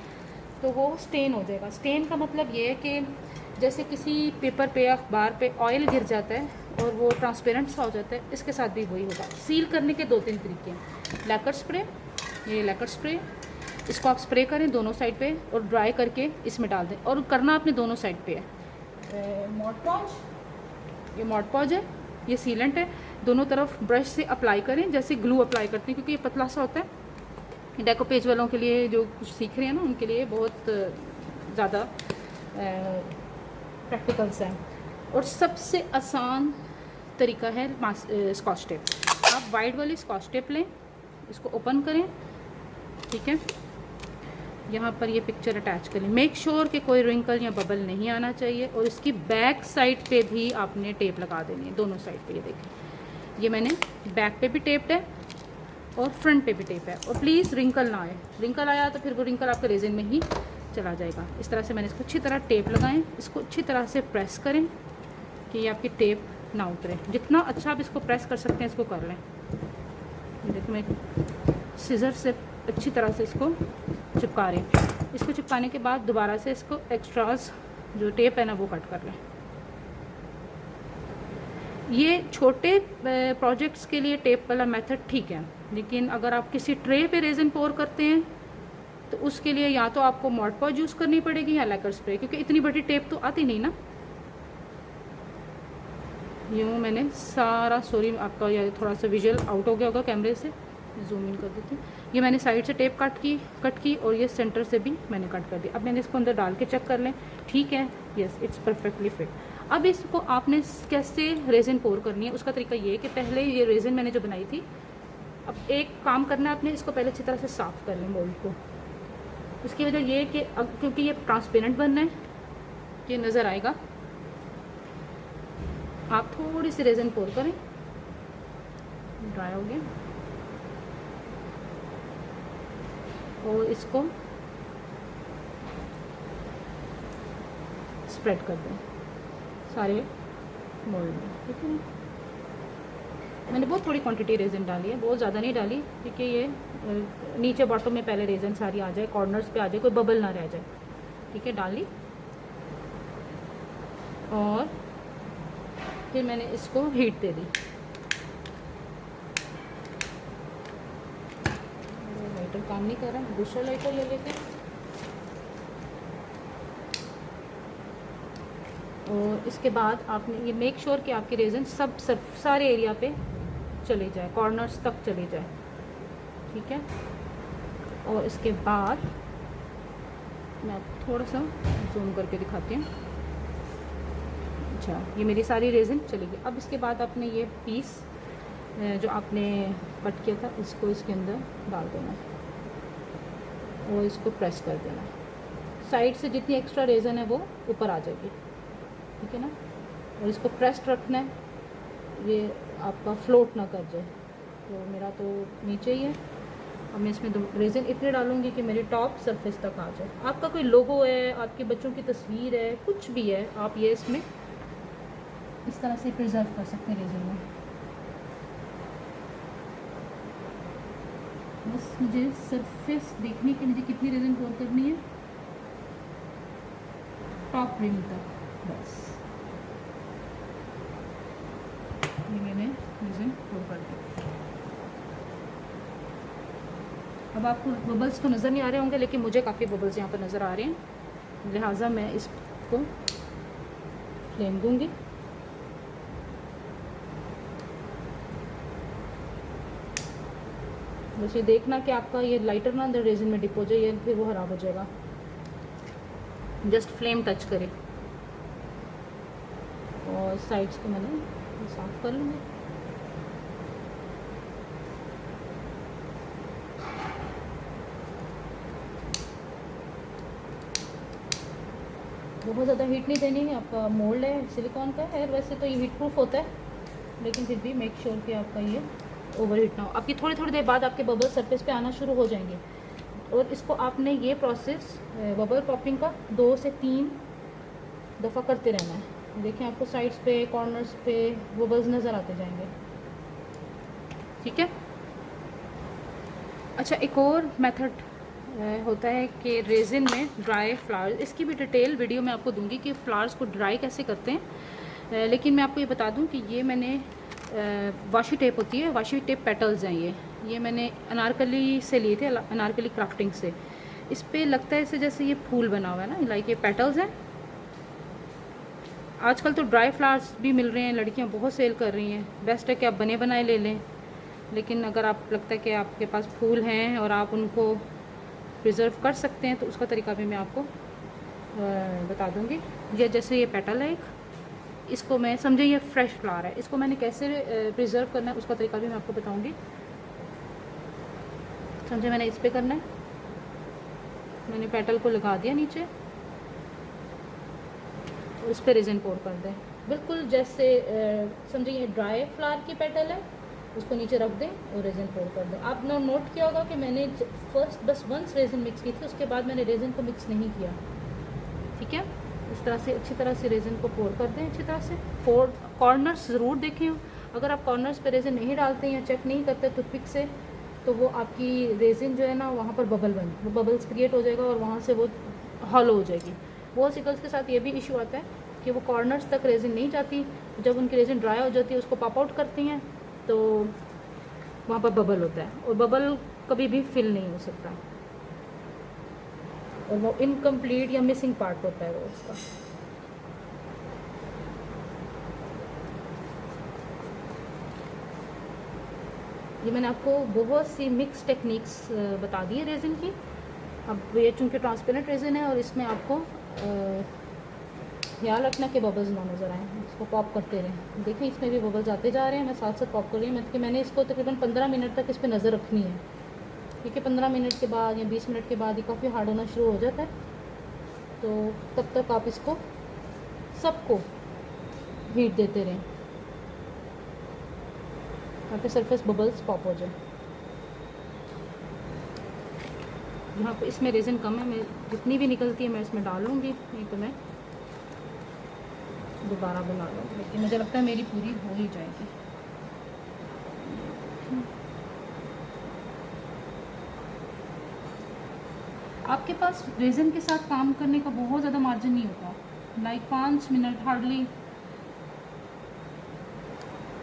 तो वो स्टेन हो जाएगा। स्टेन का मतलब ये है कि जैसे किसी पेपर पे या अखबार पे ऑयल गिर जाता है और वो ट्रांसपेरेंट सा हो जाता है, इसके साथ भी वही होगा। सील करने के 2-3 तरीके हैं। लैकर स्प्रे, ये लैकर स्प्रे, इसको आप स्प्रे करें दोनों साइड पे और ड्राई करके इसमें डाल दें, और करना आपने दोनों साइड पे है। मॉड पॉज, ये मॉड पॉज है, ये सीलेंट है। दोनों तरफ ब्रश से अप्लाई करें जैसे ग्लू अप्लाई करते हैं, क्योंकि ये पतला सा होता है। डेको पेज वालों के लिए, जो कुछ सीख रहे हैं ना, उनके लिए बहुत ज़्यादा प्रैक्टिकल्स हैं। और सबसे आसान तरीका है स्कॉच टेप। आप वाइट वाली स्कॉच टेप लें, इसको ओपन करें। ठीक है, यहाँ पर ये पिक्चर अटैच करें। मेक श्योर कि कोई रिंकल या बबल नहीं आना चाहिए, और इसकी बैक साइड पे भी आपने टेप लगा देनी है, दोनों साइड पे। ये देखें, ये मैंने बैक पे भी टेप्ड है और फ्रंट पे भी टेप है। और प्लीज़ रिंकल ना आए, रिंकल आया तो फिर वो रिंकल आपके रेजिन में ही चला जाएगा। इस तरह से मैंने इसको अच्छी तरह टेप लगाएं, इसको अच्छी तरह से प्रेस करें कि ये आपकी टेप ना उतरे। जितना अच्छा आप इसको प्रेस कर सकते हैं इसको कर लें। देखो मैं सीजर से अच्छी तरह से इसको चिपका रही हूँ। इसको चिपकाने के बाद दोबारा से इसको एक्स्ट्रास जो टेप है ना वो कट कर लें। ये छोटे प्रोजेक्ट्स के लिए टेप वाला मेथड ठीक है, लेकिन अगर आप किसी ट्रे पे रेजिन पोर करते हैं तो उसके लिए या तो आपको मॉड पॉज यूज़ करनी पड़ेगी या लैकर स्प्रे, क्योंकि इतनी बड़ी टेप तो आती नहीं ना। यूँ मैंने सारा, सॉरी आपका ये थोड़ा सा विजुअल आउट हो गया होगा कैमरे से, जूम इन कर देती हूँ। ये मैंने साइड से टेप कट की और ये सेंटर से भी मैंने कट कर दी। अब मैंने इसको अंदर डाल के चेक कर लें, ठीक है, यस इट्स परफेक्टली फिट। अब इसको आपने कैसे रेजिन पोर करनी है, उसका तरीका ये है कि पहले ये रेजिन मैंने जो बनाई थी, अब एक काम करना है आपने, इसको पहले अच्छी तरह से साफ़ कर लें मोल्ड को। उसकी वजह ये है कि अब क्योंकि ये ट्रांसपेरेंट बनना है, ये नज़र आएगा। आप थोड़ी सी रेज़न पोर करें, ड्राई हो गया, और इसको स्प्रेड कर दें सारे मोल्ड में, ठीक है। मैंने बहुत थोड़ी क्वांटिटी रेज़न डाली है, बहुत ज़्यादा नहीं डाली, क्योंकि ये नीचे बॉटम में पहले रेज़न सारी आ जाए, कॉर्नर्स पे आ जाए, कोई बबल ना रह जाए, ठीक है। डाली और फिर मैंने इसको हीट दे दी। लाइटर काम नहीं कर रहा, दूसरा लाइटर ले लेते हैं। और इसके बाद आपने ये मेक श्योर कि आपके रेज़न सब सारे एरिया पे चले जाए, कॉर्नर्स तक चले जाए, ठीक है। और इसके बाद मैं आपको थोड़ा सा जूम करके दिखाती हूँ। अच्छा, ये मेरी सारी रेज़न चली गई। अब इसके बाद आपने ये पीस जो आपने कट किया था, इसको इसके अंदर डाल देना और इसको प्रेस कर देना। साइड से जितनी एक्स्ट्रा रेज़न है वो ऊपर आ जाएगी, ठीक है ना। और इसको प्रेस्ड रखना है, ये आपका फ्लोट ना कर जाए। तो मेरा तो नीचे ही है। अब मैं इसमें रेज़न इतने डालूंगी कि मेरी टॉप सरफेस तक आ जाए। आपका कोई लोगो है, आपके बच्चों की तस्वीर है, कुछ भी है, आप ये इसमें इस तरह से प्रिजर्व कर सकते हैं रेज़न में। बस मुझे सरफेस देखने के लिए कितनी रेज़न पोर करनी है, टॉप रिम तक, बस ये मैंने रेज़न पोर कर दिया। अब आपको बबल्स तो नज़र नहीं आ रहे होंगे, लेकिन मुझे काफ़ी बबल्स यहाँ पर नज़र आ रहे हैं, लिहाजा मैं इसको फ्लेम दूँगी। बस ये देखना कि आपका ये लाइटर ना अंदर रेज़न में डिप हो जाए, फिर वो ख़राब हो जाएगा। जस्ट फ्लेम टच करे। और साइड्स को मैंने साफ कर लूँगी। बहुत ज़्यादा हीट नहीं देनी है। आपका मोल्ड है सिलिकॉन का है, वैसे तो ये हीट प्रूफ होता है, लेकिन फिर भी मेक श्योर कि आपका ये ओवर हीट ना हो। आपकी थोड़ी थोड़ी देर बाद आपके बबल सरफेस पे आना शुरू हो जाएंगे, और इसको आपने ये प्रोसेस बबल पॉपिंग का 2 से 3 दफ़ा करते रहना है। देखिए आपको साइड्स पे, कॉर्नर्स पे बबल्स नज़र आते जाएंगे, ठीक है। अच्छा, एक और मेथड होता है कि रेज़िन में ड्राई फ्लावर्स, इसकी भी डिटेल वीडियो मैं आपको दूंगी कि फ्लावर्स को ड्राई कैसे करते हैं। लेकिन मैं आपको ये बता दूं कि ये मैंने वाशी टेप होती है, वाशी टेप पेटल्स हैं ये मैंने अनारकली से लिए थे, अनारकली क्राफ्टिंग से। इस पे लगता है इसे जैसे ये फूल बना हुआ है ना, लाइक ये पेटल्स हैं। आजकल तो ड्राई फ्लावर्स भी मिल रहे हैं, लड़कियां बहुत सेल कर रही हैं। बेस्ट है कि आप बने बनाए ले लें, लेकिन अगर आप लगता है कि आपके पास फूल हैं और आप उनको प्रिजर्व कर सकते हैं, तो उसका तरीका भी मैं आपको बता दूंगी। ये जैसे ये पेटल है एक, इसको मैं समझे ये फ्रेश फ्लावर है, इसको मैंने कैसे प्रिजर्व करना है उसका तरीका भी मैं आपको बताऊंगी। समझे, मैंने इस पे करना है, मैंने पेटल को लगा दिया नीचे और इस पर रेज़न पोर कर दें, बिल्कुल जैसे समझे ये ड्राई फ्लावर की पेटल है, उसको नीचे रख दें और रेज़न पोर कर दें। आपने नोट किया होगा कि मैंने फर्स्ट बस वंस रेज़न मिक्स की थी, उसके बाद मैंने रेज़न को मिक्स नहीं किया, ठीक है। इस तरह से अच्छी तरह से रेज़न को पोर कर दें अच्छी तरह से। कॉर्नर्स ज़रूर देखें, अगर आप कॉर्नर्स पे रेज़न नहीं डालते या चेक नहीं करते टूथपिक से, तो वो आपकी रेज़न जो है ना, वहाँ पर बबल्स क्रिएट हो जाएगा और वहाँ से वो हॉलो हो जाएगी। बहुत सी गर्ल्स के साथ ये भी इशू आता है कि वो कॉर्नर्स तक रेज़न नहीं जाती, जब उनकी रेज़न ड्राई हो जाती है उसको पॉप आउट करती हैं तो वहाँ पर बबल होता है, और बबल कभी भी फिल नहीं हो सकता, और वो इनकम्प्लीट या मिसिंग पार्ट होता है वो उसका। ये मैंने आपको बहुत सी मिक्स टेक्निक्स बता दी है रेज़न की। अब ये चूँकि ट्रांसपेरेंट रेज़न है और इसमें आपको ख्याल रखना कि बबल्स ना नज़र आए, इसको पॉप करते रहें। देखिए इसमें भी बबल्स आते जा रहे हैं, मैं साथ साथ पॉप कर रही हूँ। मैंने इसको तकरीबन 15 मिनट तक इस पर नज़र रखनी है, क्योंकि 15 मिनट के बाद या 20 मिनट के बाद ये काफ़ी हार्ड होना शुरू हो जाता है। तो तब तक आप इसको सबको हीट देते रहें ताकि सरफेस बबल्स पॉप हो जाए। यहाँ पे इसमें रेज़न कम है, मैं जितनी भी निकलती है मैं इसमें डाल लूँगी, नहीं तो मैं दोबारा बना लूँगी, लेकिन मुझे लगता है मेरी पूरी हो ही जाएगी। आपके पास रेज़न के साथ काम करने का बहुत ज़्यादा मार्जिन नहीं होता, लाइक 5 मिनट हार्डली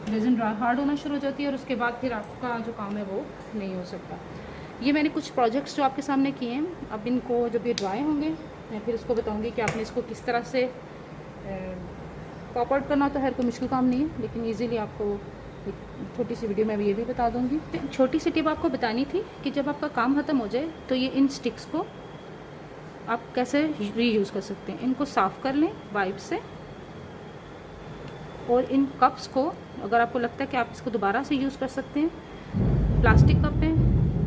रेज़न हार्ड होना शुरू हो जाती है और उसके बाद फिर आपका जो काम है वो नहीं हो सकता। ये मैंने कुछ प्रोजेक्ट्स जो आपके सामने किए हैं, अब इनको जब ये ड्राई होंगे मैं फिर उसको बताऊंगी कि आपने इसको किस तरह से पॉप आउट करना। तो खैर कोई मुश्किल काम नहीं है, लेकिन इजीली आपको एक छोटी सी वीडियो में ये भी बता दूंगी। छोटी सी टिप आपको बतानी थी कि जब आपका काम ख़त्म हो जाए तो ये इन स्टिक्स को आप कैसे रीयूज़ कर सकते हैं। इनको साफ़ कर लें वाइप से, और इन कप्स को अगर आपको लगता है कि आप इसको दोबारा से यूज़ कर सकते हैं, प्लास्टिक कप है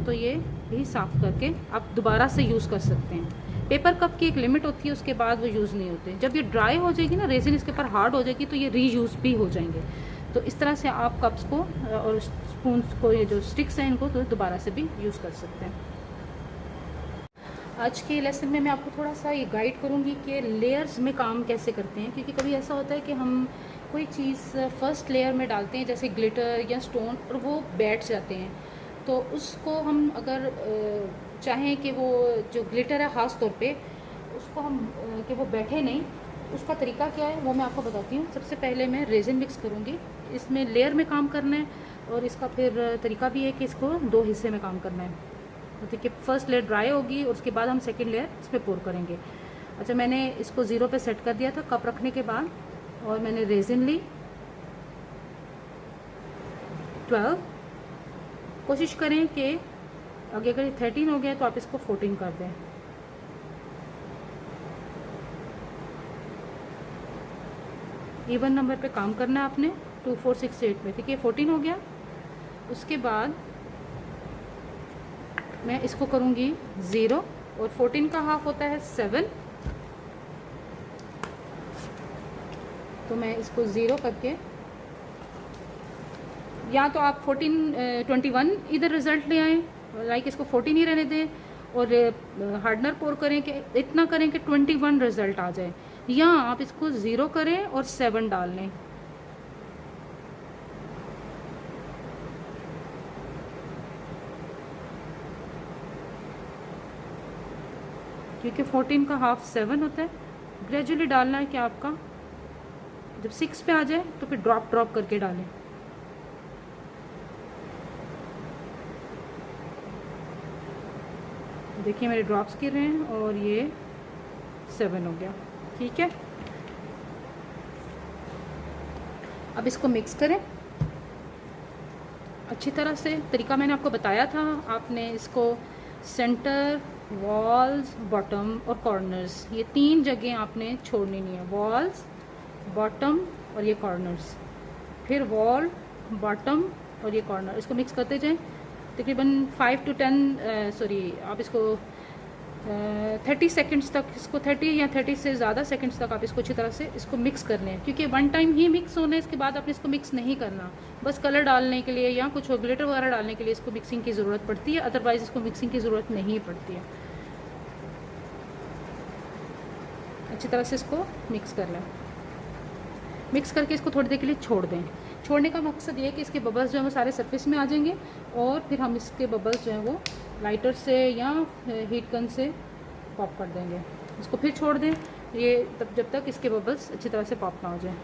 तो ये भी साफ़ करके आप दोबारा से यूज़ कर सकते हैं। पेपर कप की एक लिमिट होती है, उसके बाद वो यूज़ नहीं होते। जब ये ड्राई हो जाएगी ना, रेज़िन इसके ऊपर हार्ड हो जाएगी, तो ये रीयूज़ भी हो जाएंगे। तो इस तरह से आप कप्स को और स्पून्स को, ये जो स्टिक्स हैं, इनको तो दोबारा से भी यूज़ कर सकते हैं। आज के लेसन में मैं आपको थोड़ा सा ये गाइड करूँगी कि लेयर्स में काम कैसे करते हैं, क्योंकि कभी ऐसा होता है कि हम कोई चीज़ फर्स्ट लेयर में डालते हैं जैसे ग्लिटर या स्टोन, और वो बैठ जाते हैं। तो उसको हम अगर चाहें कि वो जो ग्लिटर है ख़ास तौर पे उसको हम कि वो बैठे नहीं, उसका तरीका क्या है वो मैं आपको बताती हूँ। सबसे पहले मैं रेज़िन मिक्स करूँगी, इसमें लेयर में काम करना है, और इसका फिर तरीका भी है कि इसको 2 हिस्से में काम करना है। तो देखिए फर्स्ट लेयर ड्राई होगी और उसके बाद हम सेकेंड लेयर इस पर पोर करेंगे। अच्छा, मैंने इसको 0 पे सेट कर दिया था कप रखने के बाद, और मैंने रेज़िन ली 12। कोशिश करें कि अगर 13 हो गया तो आप इसको 14 कर दें। इवन नंबर पे काम करना है आपने, 2 4 6 8 में। ठीक है, 14 हो गया। उसके बाद मैं इसको करूँगी 0, और 14 का हाफ होता है 7, तो मैं इसको 0 करके, या तो आप 21 इधर रिज़ल्ट ले आएँ, लाइक इसको 14 ही रहने दें, और हार्डनर पोर करें कि इतना करें कि 21 रिज़ल्ट आ जाए, या आप इसको 0 करें और 7 डाल लें। क्योंकि 14 का हाफ 7 होता है। ग्रेजुअली डालना है कि आपका जब 6 पे आ जाए तो फिर ड्रॉप ड्रॉप करके डालें। देखिए मेरे ड्रॉप्स गिर रहे हैं और ये 7 हो गया। ठीक है, अब इसको मिक्स करें अच्छी तरह से। तरीका मैंने आपको बताया था, आपने इसको सेंटर, वॉल्स, बॉटम और कॉर्नर्स, ये 3 जगह आपने छोड़नी नहीं है। वॉल्स, बॉटम और ये कॉर्नर्स, फिर वॉल, बॉटम और ये कॉर्नर, इसको मिक्स करते जाएं। तकरीबन 5 to 10 आप इसको 30 सेकंड्स तक, इसको 30 या 30 से ज़्यादा सेकंड्स तक आप इसको अच्छी तरह से इसको मिक्स करने हैं, क्योंकि 1 टाइम ही मिक्स होना है। इसके बाद आपने इसको मिक्स नहीं करना, बस कलर डालने के लिए या कुछ ग्लिटर वगैरह डालने के लिए इसको मिक्सिंग की ज़रूरत पड़ती है, अदरवाइज़ इसको मिक्सिंग की ज़रूरत नहीं पड़ती है। अच्छी तरह से इसको मिक्स कर लें। मिक्स करके इसको थोड़ी देर के लिए छोड़ दें। छोड़ने का मकसद ये है कि इसके बबल्स जो हैं वो सारे सरफेस में आ जाएंगे, और फिर हम इसके बबल्स जो हैं वो लाइटर से या हीट गन से पॉप कर देंगे। इसको फिर छोड़ दें ये तब जब तक इसके बबल्स अच्छी तरह से पॉप ना हो जाए।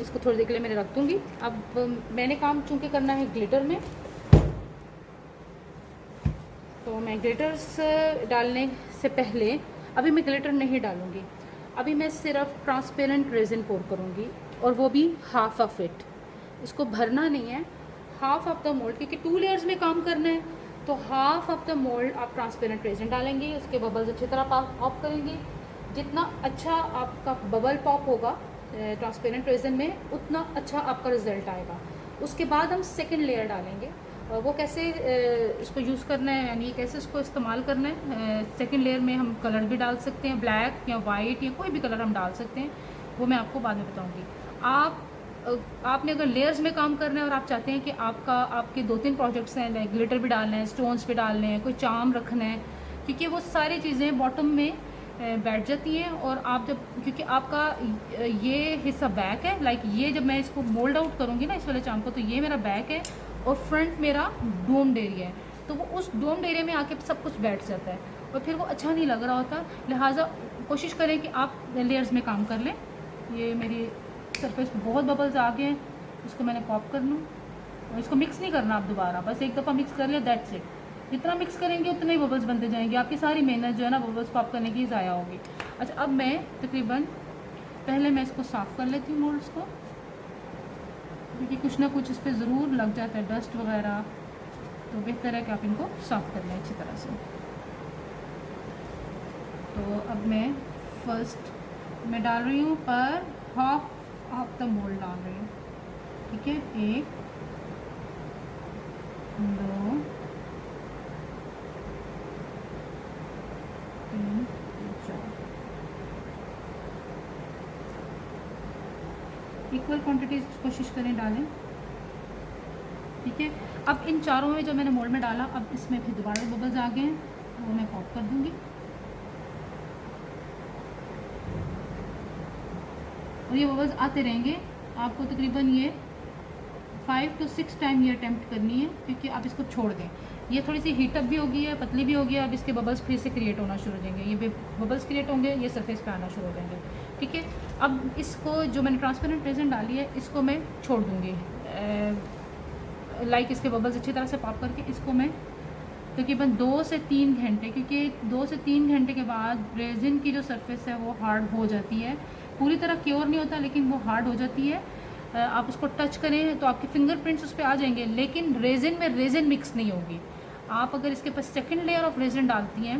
इसको थोड़ी देर के लिए मैंने रख दूँगी। अब मैंने काम चूँकि करना है ग्लिटर में, तो मैं ग्लिटर्स डालने से पहले अभी मैं ग्लिटर नहीं डालूँगी। अभी मैं सिर्फ ट्रांसपेरेंट रेज़िन पोर करूँगी, और वो भी हाफ ऑफ इट। इसको भरना नहीं है, हाफ ऑफ द मोल्ड, क्योंकि 2 लेयर्स में काम करना है। तो हाफ ऑफ द मोल्ड आप ट्रांसपेरेंट रेज़िन डालेंगे, उसके बबल्स अच्छी तरह पॉप करेंगे। जितना अच्छा आपका बबल पॉप होगा ट्रांसपेरेंट रेज़िन में, उतना अच्छा आपका रिज़ल्ट आएगा। उसके बाद हम सेकंड लेयर डालेंगे। वो कैसे इसको यूज़ करना है, यानी कैसे इसको इस्तेमाल करना है। सेकंड लेयर में हम कलर भी डाल सकते हैं, ब्लैक या वाइट या कोई भी कलर हम डाल सकते हैं, वो मैं आपको बाद में बताऊँगी। आपने अगर लेयर्स में काम करना है और आप चाहते हैं कि आपके 2-3 प्रोजेक्ट्स हैं, लाइक ग्लिटर भी डालना है, स्टोन्स भी डालने हैं, कोई चार्म रखना है, क्योंकि वो सारी चीज़ें बॉटम में बैठ जाती हैं। और आप जब, क्योंकि आपका ये हिस्सा बैक है, लाइक ये जब मैं इसको मोल्ड आउट करूँगी ना इस वाले चार्म को, तो ये मेरा बैक है और फ्रंट मेरा डोम्ड एरिया है, तो वो उस डोम्ड एरिया में आके सब कुछ बैठ जाता है और फिर वो अच्छा नहीं लग रहा होता। लिहाजा कोशिश करें कि आप लेयर्स में काम कर लें। ये मेरी सरफेस पे बहुत बबल्स आ गए हैं, इसको मैंने पॉप कर लूँ। और इसको मिक्स नहीं करना आप दोबारा, बस एक दफ़ा मिक्स कर लिया, दैट्स इट। जितना मिक्स करेंगे उतने ही बबल्स बनते जाएंगे, आपकी सारी मेहनत जो है ना बबल्स पॉप करने की ज़ाया होगी। अच्छा, अब मैं तकरीबन पहले मैं इसको साफ़ कर लेती हूँ मोल्ड्स को, क्योंकि कुछ ना कुछ इस पर ज़रूर लग जाता है, डस्ट वगैरह, तो बेहतर है कि आप इनको साफ़ कर लें अच्छी तरह से। तो अब मैं फर्स्ट मैं डाल रही हूँ पर हाफ द मोल्ड डाल रही हूँ, ठीक है। 1 2 3 4 इक्वल क्वांटिटीज कोशिश करें डालें, ठीक है। अब इन चारों में जो मैंने मोल्ड में डाला, अब इसमें फिर दोबारा बबल्स आ गए हैं, वो मैं पॉप कर दूंगी। और ये बबल्स आते रहेंगे, आपको तकरीबन ये 5 to 6 टाइम ये अटैम्प्ट करनी है, क्योंकि आप इसको छोड़ दें। ये थोड़ी सी हीटअप भी होगी है, पतली भी होगी है, अब इसके बबल्स फिर से क्रिएट होना शुरू हो जाएंगे, ये बबल्स क्रिएट होंगे, ये सरफेस पे आना शुरू हो जाएंगे, ठीक है। अब इसको जो मैंने ट्रांसपेरेंट रेजिन डाली है, इसको मैं छोड़ दूँगी, लाइक इसके बबल्स अच्छी तरह से पॉप करके इसको मैं तकरीबन 2 से 3 घंटे, क्योंकि 2 से 3 घंटे के बाद रेजिन की जो सरफेस है वो हार्ड हो जाती है, पूरी तरह क्योर नहीं होता लेकिन वो हार्ड हो जाती है। आप उसको टच करें तो आपके फिंगरप्रिंट्स उस पर आ जाएंगे, लेकिन रेजिन में रेजिन मिक्स नहीं होगी। आप अगर इसके पास सेकंड लेयर ऑफ रेजिन डालती हैं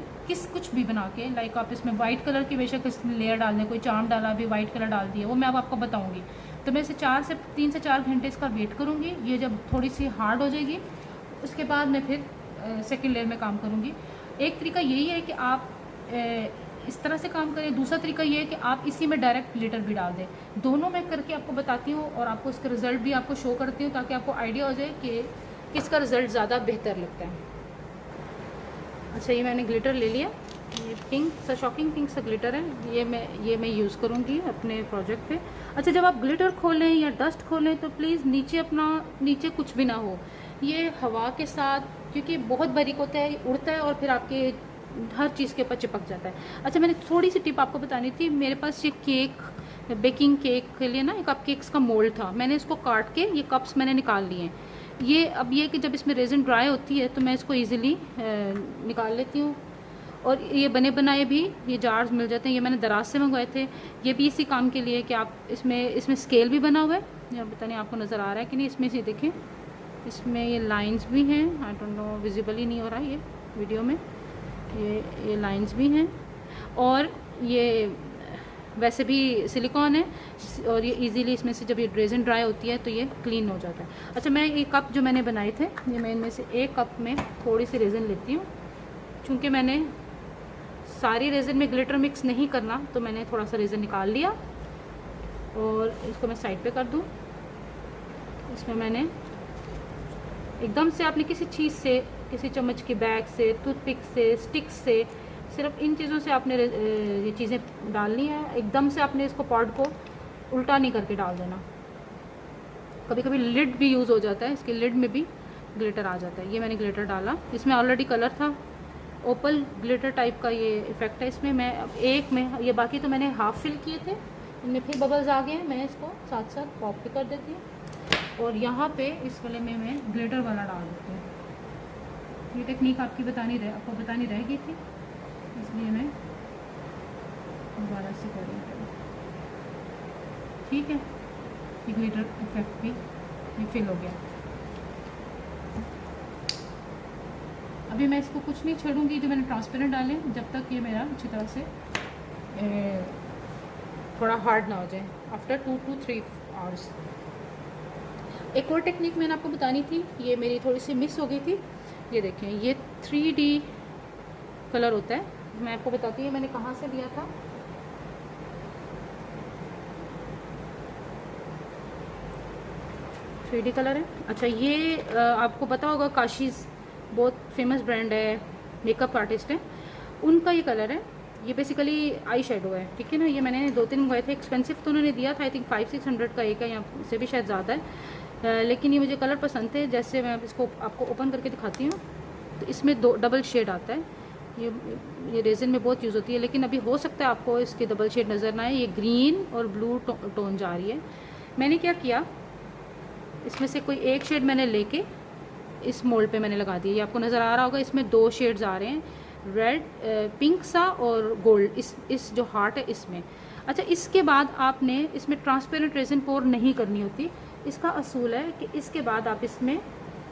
कुछ भी बना के, लाइक आप इसमें वाइट कलर की बेशक इसमें लेयर डाल दें, कोई चार्म डाला भी वाइट कलर डाल दिया, वो मैं अब आपको बताऊंगी। तो मैं इसे 3 से 4 घंटे इसका वेट करूँगी, ये जब थोड़ी सी हार्ड हो जाएगी उसके बाद मैं फिर सेकेंड लेयर में काम करूँगी। एक तरीका यही है कि आप इस तरह से काम करें, दूसरा तरीका ये है कि आप इसी में डायरेक्ट ग्लिटर भी डाल दें। दोनों मैं करके आपको बताती हूँ और आपको इसका रिज़ल्ट भी आपको शो करती हूँ, ताकि आपको आइडिया हो जाए कि किसका रिज़ल्ट ज़्यादा बेहतर लगता है। अच्छा, ये मैंने ग्लिटर ले लिया, ये पिंक सा, शॉकिंग पिंक सा ग्लिटर है, ये मैं यूज़ करूँगी अपने प्रोजेक्ट पे। अच्छा, जब आप ग्लिटर खोलें या डस्ट खोलें तो प्लीज़ नीचे कुछ भी ना हो, ये हवा के साथ, क्योंकि बहुत बारीक होता है, उड़ता है और फिर आपके हर चीज़ के ऊपर चिपक जाता है। अच्छा, मैंने थोड़ी सी टिप आपको बतानी थी। मेरे पास ये बेकिंग केक के लिए ना एक कप केक्स का मोल्ड था, मैंने इसको काट के ये कप्स मैंने निकाल लिए हैं। अब ये कि जब इसमें रेजिन ड्राई होती है तो मैं इसको ईज़िली निकाल लेती हूँ। और ये बने बनाए भी ये जार्स मिल जाते हैं, ये मैंने दराज से मंगवाए थे। ये भी इसी काम के लिए कि आप इसमें स्केल भी बना हुआ है, या पता नहीं आपको नज़र आ रहा है कि नहीं, इसमें से देखें, इसमें ये लाइंस भी हैं, आई डोंट नो विजिबल ही नहीं हो रहा है ये वीडियो में, ये लाइंस भी हैं। और ये वैसे भी सिलिकॉन है और ये इजीली इसमें से जब ये रेजिन ड्राई होती है तो ये क्लीन हो जाता है। अच्छा, मैं ये कप जो मैंने बनाए थे, ये मैं इनमें से एक कप में थोड़ी सी रेजिन लेती हूँ, चूँकि मैंने सारी रेजिन में ग्लिटर मिक्स नहीं करना तो मैंने थोड़ा सा रेजिन निकाल लिया और इसको मैं साइड पे कर दूँ। इसमें मैंने एकदम से, आपने किसी चीज़ से, किसी चम्मच की बैग से, टूथपिक से, स्टिक से, सिर्फ इन चीज़ों से आपने ये चीज़ें डालनी है। एकदम से आपने इसको पॉट को उल्टा नहीं करके डाल देना। कभी कभी लिड भी यूज़ हो जाता है, इसके लिड में भी ग्लिटर आ जाता है। ये मैंने ग्लिटर डाला, इसमें ऑलरेडी कलर था, ओपल ग्लिटर टाइप का ये इफ़ेक्ट है इसमें। मैं अब एक में ये, बाकी तो मैंने हाफ फिल किए थे, इनमें फिर बबल्स आ गए हैं, मैं इसको साथ साथ पॉप भी कर देती हूँ और यहाँ पे इस वाले में मैं ग्लिटर वाला डाल देती हूँ। ये टेक्निक आपको बतानी रह गई थी, इसलिए मैं दोबारा से कर रही हूँ, ठीक है। ये ग्लिटर इफेक्ट भी ये फिल हो गया। अभी मैं इसको कुछ नहीं छोड़ूंगी, जो मैंने ट्रांसपेरेंट डाले, जब तक ये मेरा अच्छी तरह से थोड़ा हार्ड ना हो जाए, आफ्टर 2 to 3 आवर्स। एक और टेक्निक मैंने आपको बतानी थी, ये मेरी थोड़ी सी मिस हो गई थी। ये देखें, ये 3D कलर होता है, मैं आपको बताती हूँ मैंने कहाँ से लिया था। थ्री डी कलर है। अच्छा, ये आपको पता होगा, काशीज़ बहुत फेमस ब्रांड है, मेकअप आर्टिस्ट है, उनका ये कलर है। ये बेसिकली आई शेडो है, ठीक है ना। ये मैंने 2-3 मंगवाए थे, एक्सपेंसिव तो उन्होंने दिया था, आई थिंक 500-600 का एक है, या से भी शायद ज़्यादा है। लेकिन ये मुझे कलर पसंद थे। जैसे मैं इसको आपको ओपन करके दिखाती हूँ, तो इसमें 2 डबल शेड आता है। ये रेजिन में बहुत यूज़ होती है, लेकिन अभी हो सकता है आपको इसके डबल शेड नज़र ना आए। ये ग्रीन और ब्लू टोन जा रही है। मैंने क्या किया, इसमें से कोई एक शेड मैंने लेके इस मोल्ड पे मैंने लगा दिया। ये आपको नज़र आ रहा होगा, इसमें 2 शेड्स आ रहे हैं, रेड पिंक सा और गोल्ड, इस जो हार्ट है इसमें। अच्छा, इसके बाद आपने इसमें ट्रांसपेरेंट रेजिन पोर नहीं करनी होती। इसका असूल है कि इसके बाद आप इसमें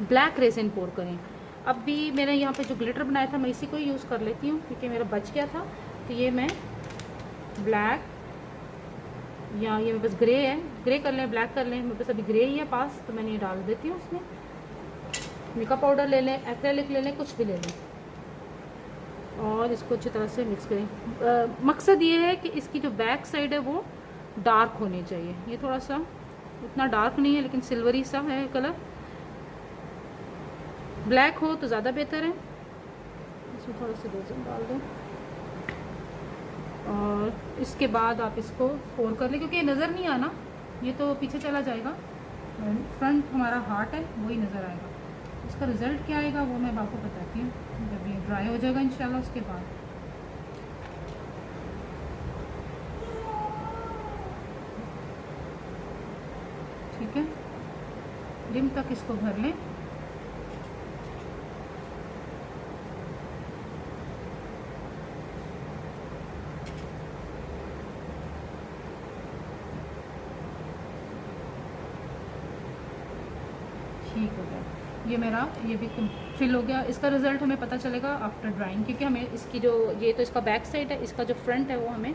ब्लैक रेजिन पोर करें। अब भी मैंने यहाँ पे जो ग्लिटर बनाया था, मैं इसी को यूज़ कर लेती हूँ क्योंकि मेरा बच गया था। तो ये मैं ब्लैक, या ये बस ग्रे है, ग्रे कर लें, ब्लैक कर लें, मेरे पास अभी ग्रे ही है पास, तो मैंने ये डाल देती हूँ उसमें। मेकअप पाउडर ले लें, एक्रेलिक ले लें, कुछ भी ले लें, और इसको अच्छी तरह से मिक्स करें। मकसद ये है कि इसकी जो बैक साइड है वो डार्क होनी चाहिए। ये थोड़ा सा उतना डार्क नहीं है, लेकिन सिल्वरी सा है कलर। ब्लैक हो तो ज़्यादा बेहतर है। इसमें थोड़ा सा रेज़न डाल दें, और इसके बाद आप इसको पोर कर लें, क्योंकि ये नज़र नहीं आना, ये तो पीछे चला जाएगा। फ्रंट हमारा हार्ट है, वही नज़र आएगा। इसका रिज़ल्ट क्या आएगा वो मैं आपको बताती हूँ जब ये ड्राई हो जाएगा इंशाल्लाह। उसके बाद ठीक है, रिम तक इसको भर लें। ठीक हो गया, ये मेरा ये भी फिल हो गया। इसका रिज़ल्ट हमें पता चलेगा आफ्टर ड्राइंग, क्योंकि हमें इसकी जो ये तो इसका बैक साइड है, इसका जो फ्रंट है वो हमें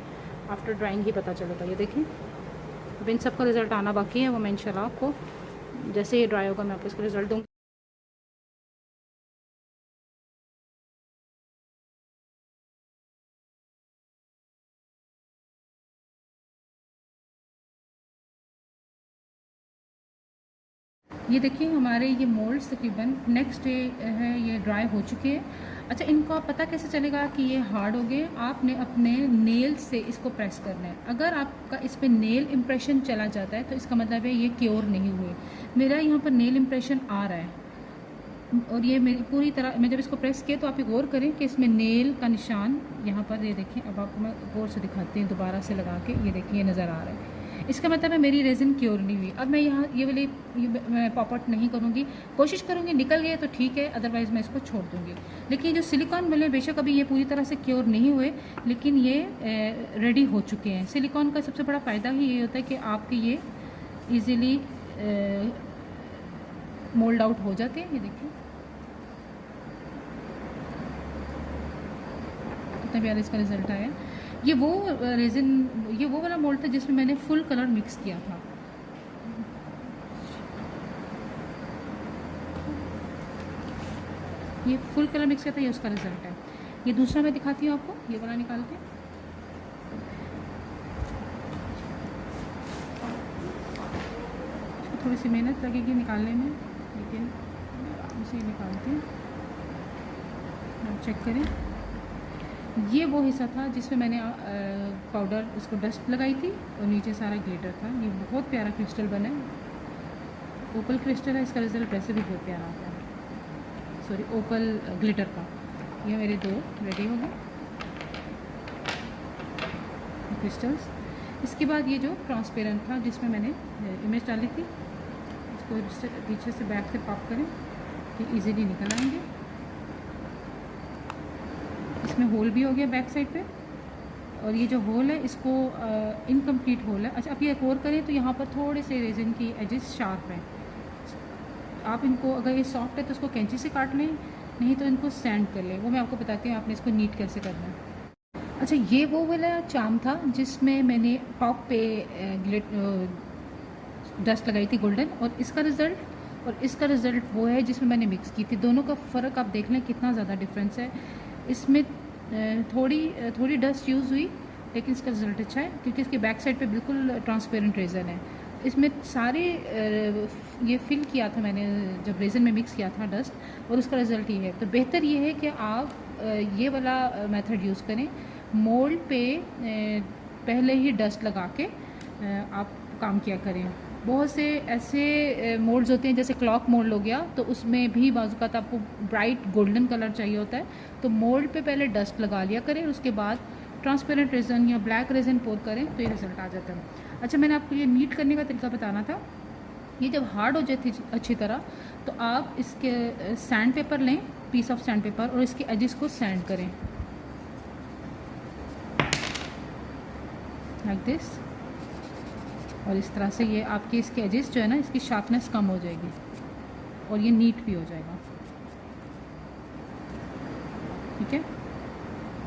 आफ्टर ड्राइंग ही पता चलेगा। ये देखिए, अब इन सब का रिज़ल्ट आना बाकी है, वो मैं इंशाल्लाह आपको जैसे ये ड्राई होगा मैं आपको इसका रिज़ल्ट दूँगी। ये देखिए, हमारे ये मोल्ड्स तकरीबन नेक्स्ट डे है, ये ड्राई हो चुके हैं। अच्छा, इनको आप पता कैसे चलेगा कि ये हार्ड हो गए? आपने अपने नेल से इसको प्रेस करना है। अगर आपका इस पे नेल इम्प्रेशन चला जाता है तो इसका मतलब है ये क्योर नहीं हुए। मेरा यहाँ पर नेल इम्प्रेशन आ रहा है, और ये मेरी पूरी तरह, मैं जब इसको प्रेस किया तो आप गौर करें कि इसमें नेल का निशान यहाँ पर, ये देखें। अब आपको मैं गौर से दिखाती हूँ दोबारा से लगा के, ये देखिए ये नज़र आ रहा है। इसका मतलब है मेरी रेजिन क्योर नहीं हुई। अब मैं यहाँ ये वाली मैं पॉपअप नहीं करूँगी, कोशिश करूँगी निकल गए तो ठीक है, अदरवाइज़ मैं इसको छोड़ दूँगी। लेकिन ये जो सिलिकॉन वाले बेशक अभी ये पूरी तरह से क्योर नहीं हुए, लेकिन ये रेडी हो चुके हैं। सिलिकॉन का सबसे बड़ा फ़ायदा ही ये होता है कि आपके ये ईज़िली मोल्ड आउट हो जाते हैं। ये देखिए कितना प्यारा इसका रिज़ल्ट आया। ये वो रेजिन, ये वो वाला मोल्ड था जिसमें मैंने फुल कलर मिक्स किया था। ये फुल कलर मिक्स किया था, ये उसका रिज़ल्ट है। ये दूसरा मैं दिखाती हूँ आपको, ये वाला निकाल के। इसको थोड़ी सी मेहनत लगेगी निकालने में, लेकिन आराम से निकालते हैं। आप चेक करें, ये वो हिस्सा था जिसमें मैंने पाउडर उसको डस्ट लगाई थी, और नीचे सारा ग्लिटर था। ये बहुत प्यारा क्रिस्टल बना है, ओपल क्रिस्टल है। इसका रिज़ल्ट वैसे भी बहुत प्यारा आता है, सॉरी ओपल ग्लिटर का। ये मेरे 2 रेडी हो गए क्रिस्टल्स। इसके बाद ये जो ट्रांसपेरेंट था जिसमें मैंने इमेज डाली थी, इसको पीछे से बैक से पॉप करें कि इजीली निकल आएंगे। इसमें होल भी हो गया बैक साइड पे, और ये जो होल है इसको इनकम्प्लीट होल है। अच्छा, अब ये एक और करें तो यहाँ पर थोड़े से रेजिन की एजेस शार्प हैं। आप इनको, अगर ये सॉफ्ट है तो इसको कैंची से काट लें, नहीं तो इनको सैंड कर लें। वो मैं आपको बताती हूँ आपने इसको नीट कैसे करना है। अच्छा, ये वो वाला चार्म था जिसमें मैंने टॉप पे डस्ट लगाई थी गोल्डन, और इसका रिज़ल्ट वो है जिसमें मैंने मिक्स की थी। दोनों का फ़र्क आप देख लें कितना ज़्यादा डिफरेंस है। इसमें थोड़ी डस्ट यूज़ हुई, लेकिन इसका रिज़ल्ट अच्छा है क्योंकि इसके बैक साइड पे बिल्कुल ट्रांसपेरेंट रेज़न है। इसमें सारे ये फिल किया था मैंने जब रेज़न में मिक्स किया था डस्ट, और उसका रिज़ल्ट ये है। तो बेहतर ये है कि आप ये वाला मेथड यूज़ करें। मोल्ड पे पहले ही डस्ट लगा के आप काम किया करें। बहुत से ऐसे मोल्ड्स होते हैं जैसे क्लॉक मोल्ड हो गया, तो उसमें भी बाज़ आपको ब्राइट गोल्डन कलर चाहिए होता है, तो मोल्ड पे पहले डस्ट लगा लिया करें, उसके बाद ट्रांसपेरेंट रेज़न या ब्लैक रेज़न पोर करें तो ये रिज़ल्ट आ जाता है। अच्छा, मैंने आपको ये नीट करने का तरीका बताना था। ये जब हार्ड हो जाती है अच्छी तरह, तो आप इसके सैंड पेपर लें, पीस ऑफ सैंड पेपर, और इसके एजेस को सैंड करें लाइक दिस, और इस तरह से ये आपके इसके एजेस जो है ना, इसकी शार्पनेस कम हो जाएगी और ये नीट भी हो जाएगा। ठीक है,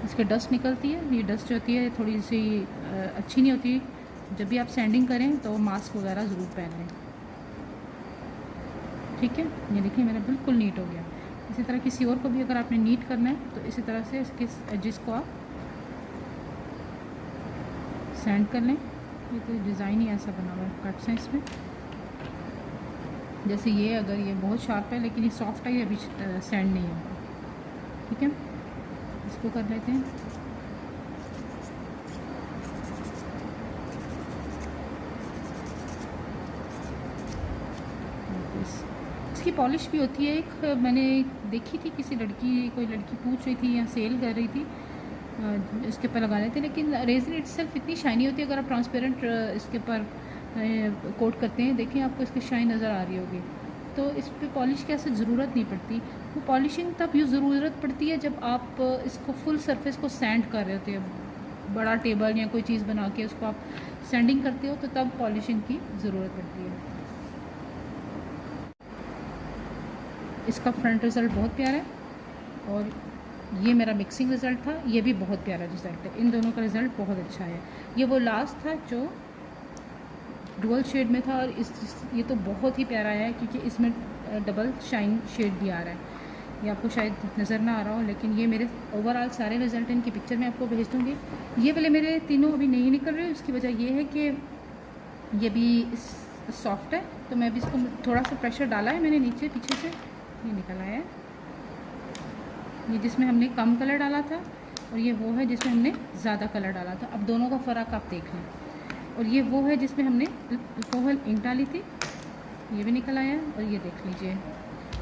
इसके डस्ट निकलती है, ये डस्ट जो होती है थोड़ी सी अच्छी नहीं होती। जब भी आप सैंडिंग करें तो मास्क वगैरह ज़रूर पहन लें। ठीक है, ये देखिए मेरा बिल्कुल नीट हो गया। इसी तरह किसी और को भी अगर आपने नीट करना है तो इसी तरह से इसके एजेस को आप सैंड कर लें। ये तो डिज़ाइन ही ऐसा बना हुआ है, कट्स हैं इसमें। जैसे ये अगर ये बहुत शार्प है लेकिन ये सॉफ्ट है, ये अभी सैंड नहीं होगा। ठीक है, इसको कर लेते हैं। इसकी पॉलिश भी होती है। एक मैंने देखी थी, किसी कोई लड़की पूछ रही थी या सेल कर रही थी, इसके ऊपर लगा लेते हैं, लेकिन रेज़न इटसेल्फ इतनी शाइनी होती है। अगर आप ट्रांसपेरेंट इसके ऊपर कोट करते हैं, देखें आपको इसकी शाइन नज़र आ रही होगी, तो इस पर पॉलिश की ऐसे ज़रूरत नहीं पड़ती। वो पॉलिशिंग तब ज़रूरत पड़ती है जब आप इसको फुल सरफेस को सैंड कर रहे होते हैं। बड़ा टेबल या कोई चीज़ बना के उसको आप सैंडिंग करते हो, तो तब पॉलिशिंग की ज़रूरत पड़ती है। इसका फ्रंट रिज़ल्ट बहुत प्यारा है, और ये मेरा मिक्सिंग रिज़ल्ट था, ये भी बहुत प्यारा रिज़ल्ट है। इन दोनों का रिज़ल्ट बहुत अच्छा है। ये वो लास्ट था जो डुअल शेड में था, और ये तो बहुत ही प्यारा है क्योंकि इसमें डबल शाइन शेड भी आ रहा है। ये आपको शायद नज़र ना आ रहा हो, लेकिन ये मेरे ओवरऑल सारे रिज़ल्ट इनकी पिक्चर मैं आपको भेज दूँगी। ये वाले मेरे तीनों अभी नहीं निकल रहे, उसकी वजह ये है कि ये भी सॉफ्ट है, तो मैं अभी इसको थोड़ा सा प्रेशर डाला है मैंने नीचे पीछे से, ये निकल आया है। ये जिसमें हमने कम कलर डाला था, और ये वो है जिसमें हमने ज़्यादा कलर डाला था। अब दोनों का फ़र्क आप देख लें। और ये वो है जिसमें हमने अल्कोहल इंक डाली थी, ये भी निकल आया है। और ये देख लीजिए,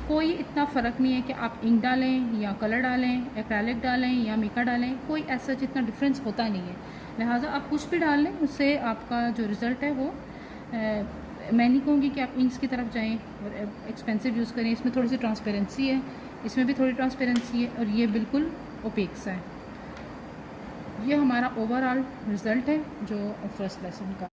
कोई इतना फ़र्क नहीं है कि आप इंक डालें या कलर डालें, एक्रेलिक डालें या मिका डालें, कोई ऐसा जितना डिफरेंस होता नहीं है। लिहाजा आप कुछ भी डाल लें, उससे आपका जो रिज़ल्ट है वो मैं नहीं कहूँगी कि आप इंक्स की तरफ जाएं और एक्सपेंसिव यूज़ करें। इसमें थोड़ी सी ट्रांसपेरेंसी है, इसमें भी थोड़ी ट्रांसपेरेंसी है, और ये बिल्कुल ओपेक सा है। ये हमारा ओवरऑल रिज़ल्ट है जो फर्स्ट लेसन का।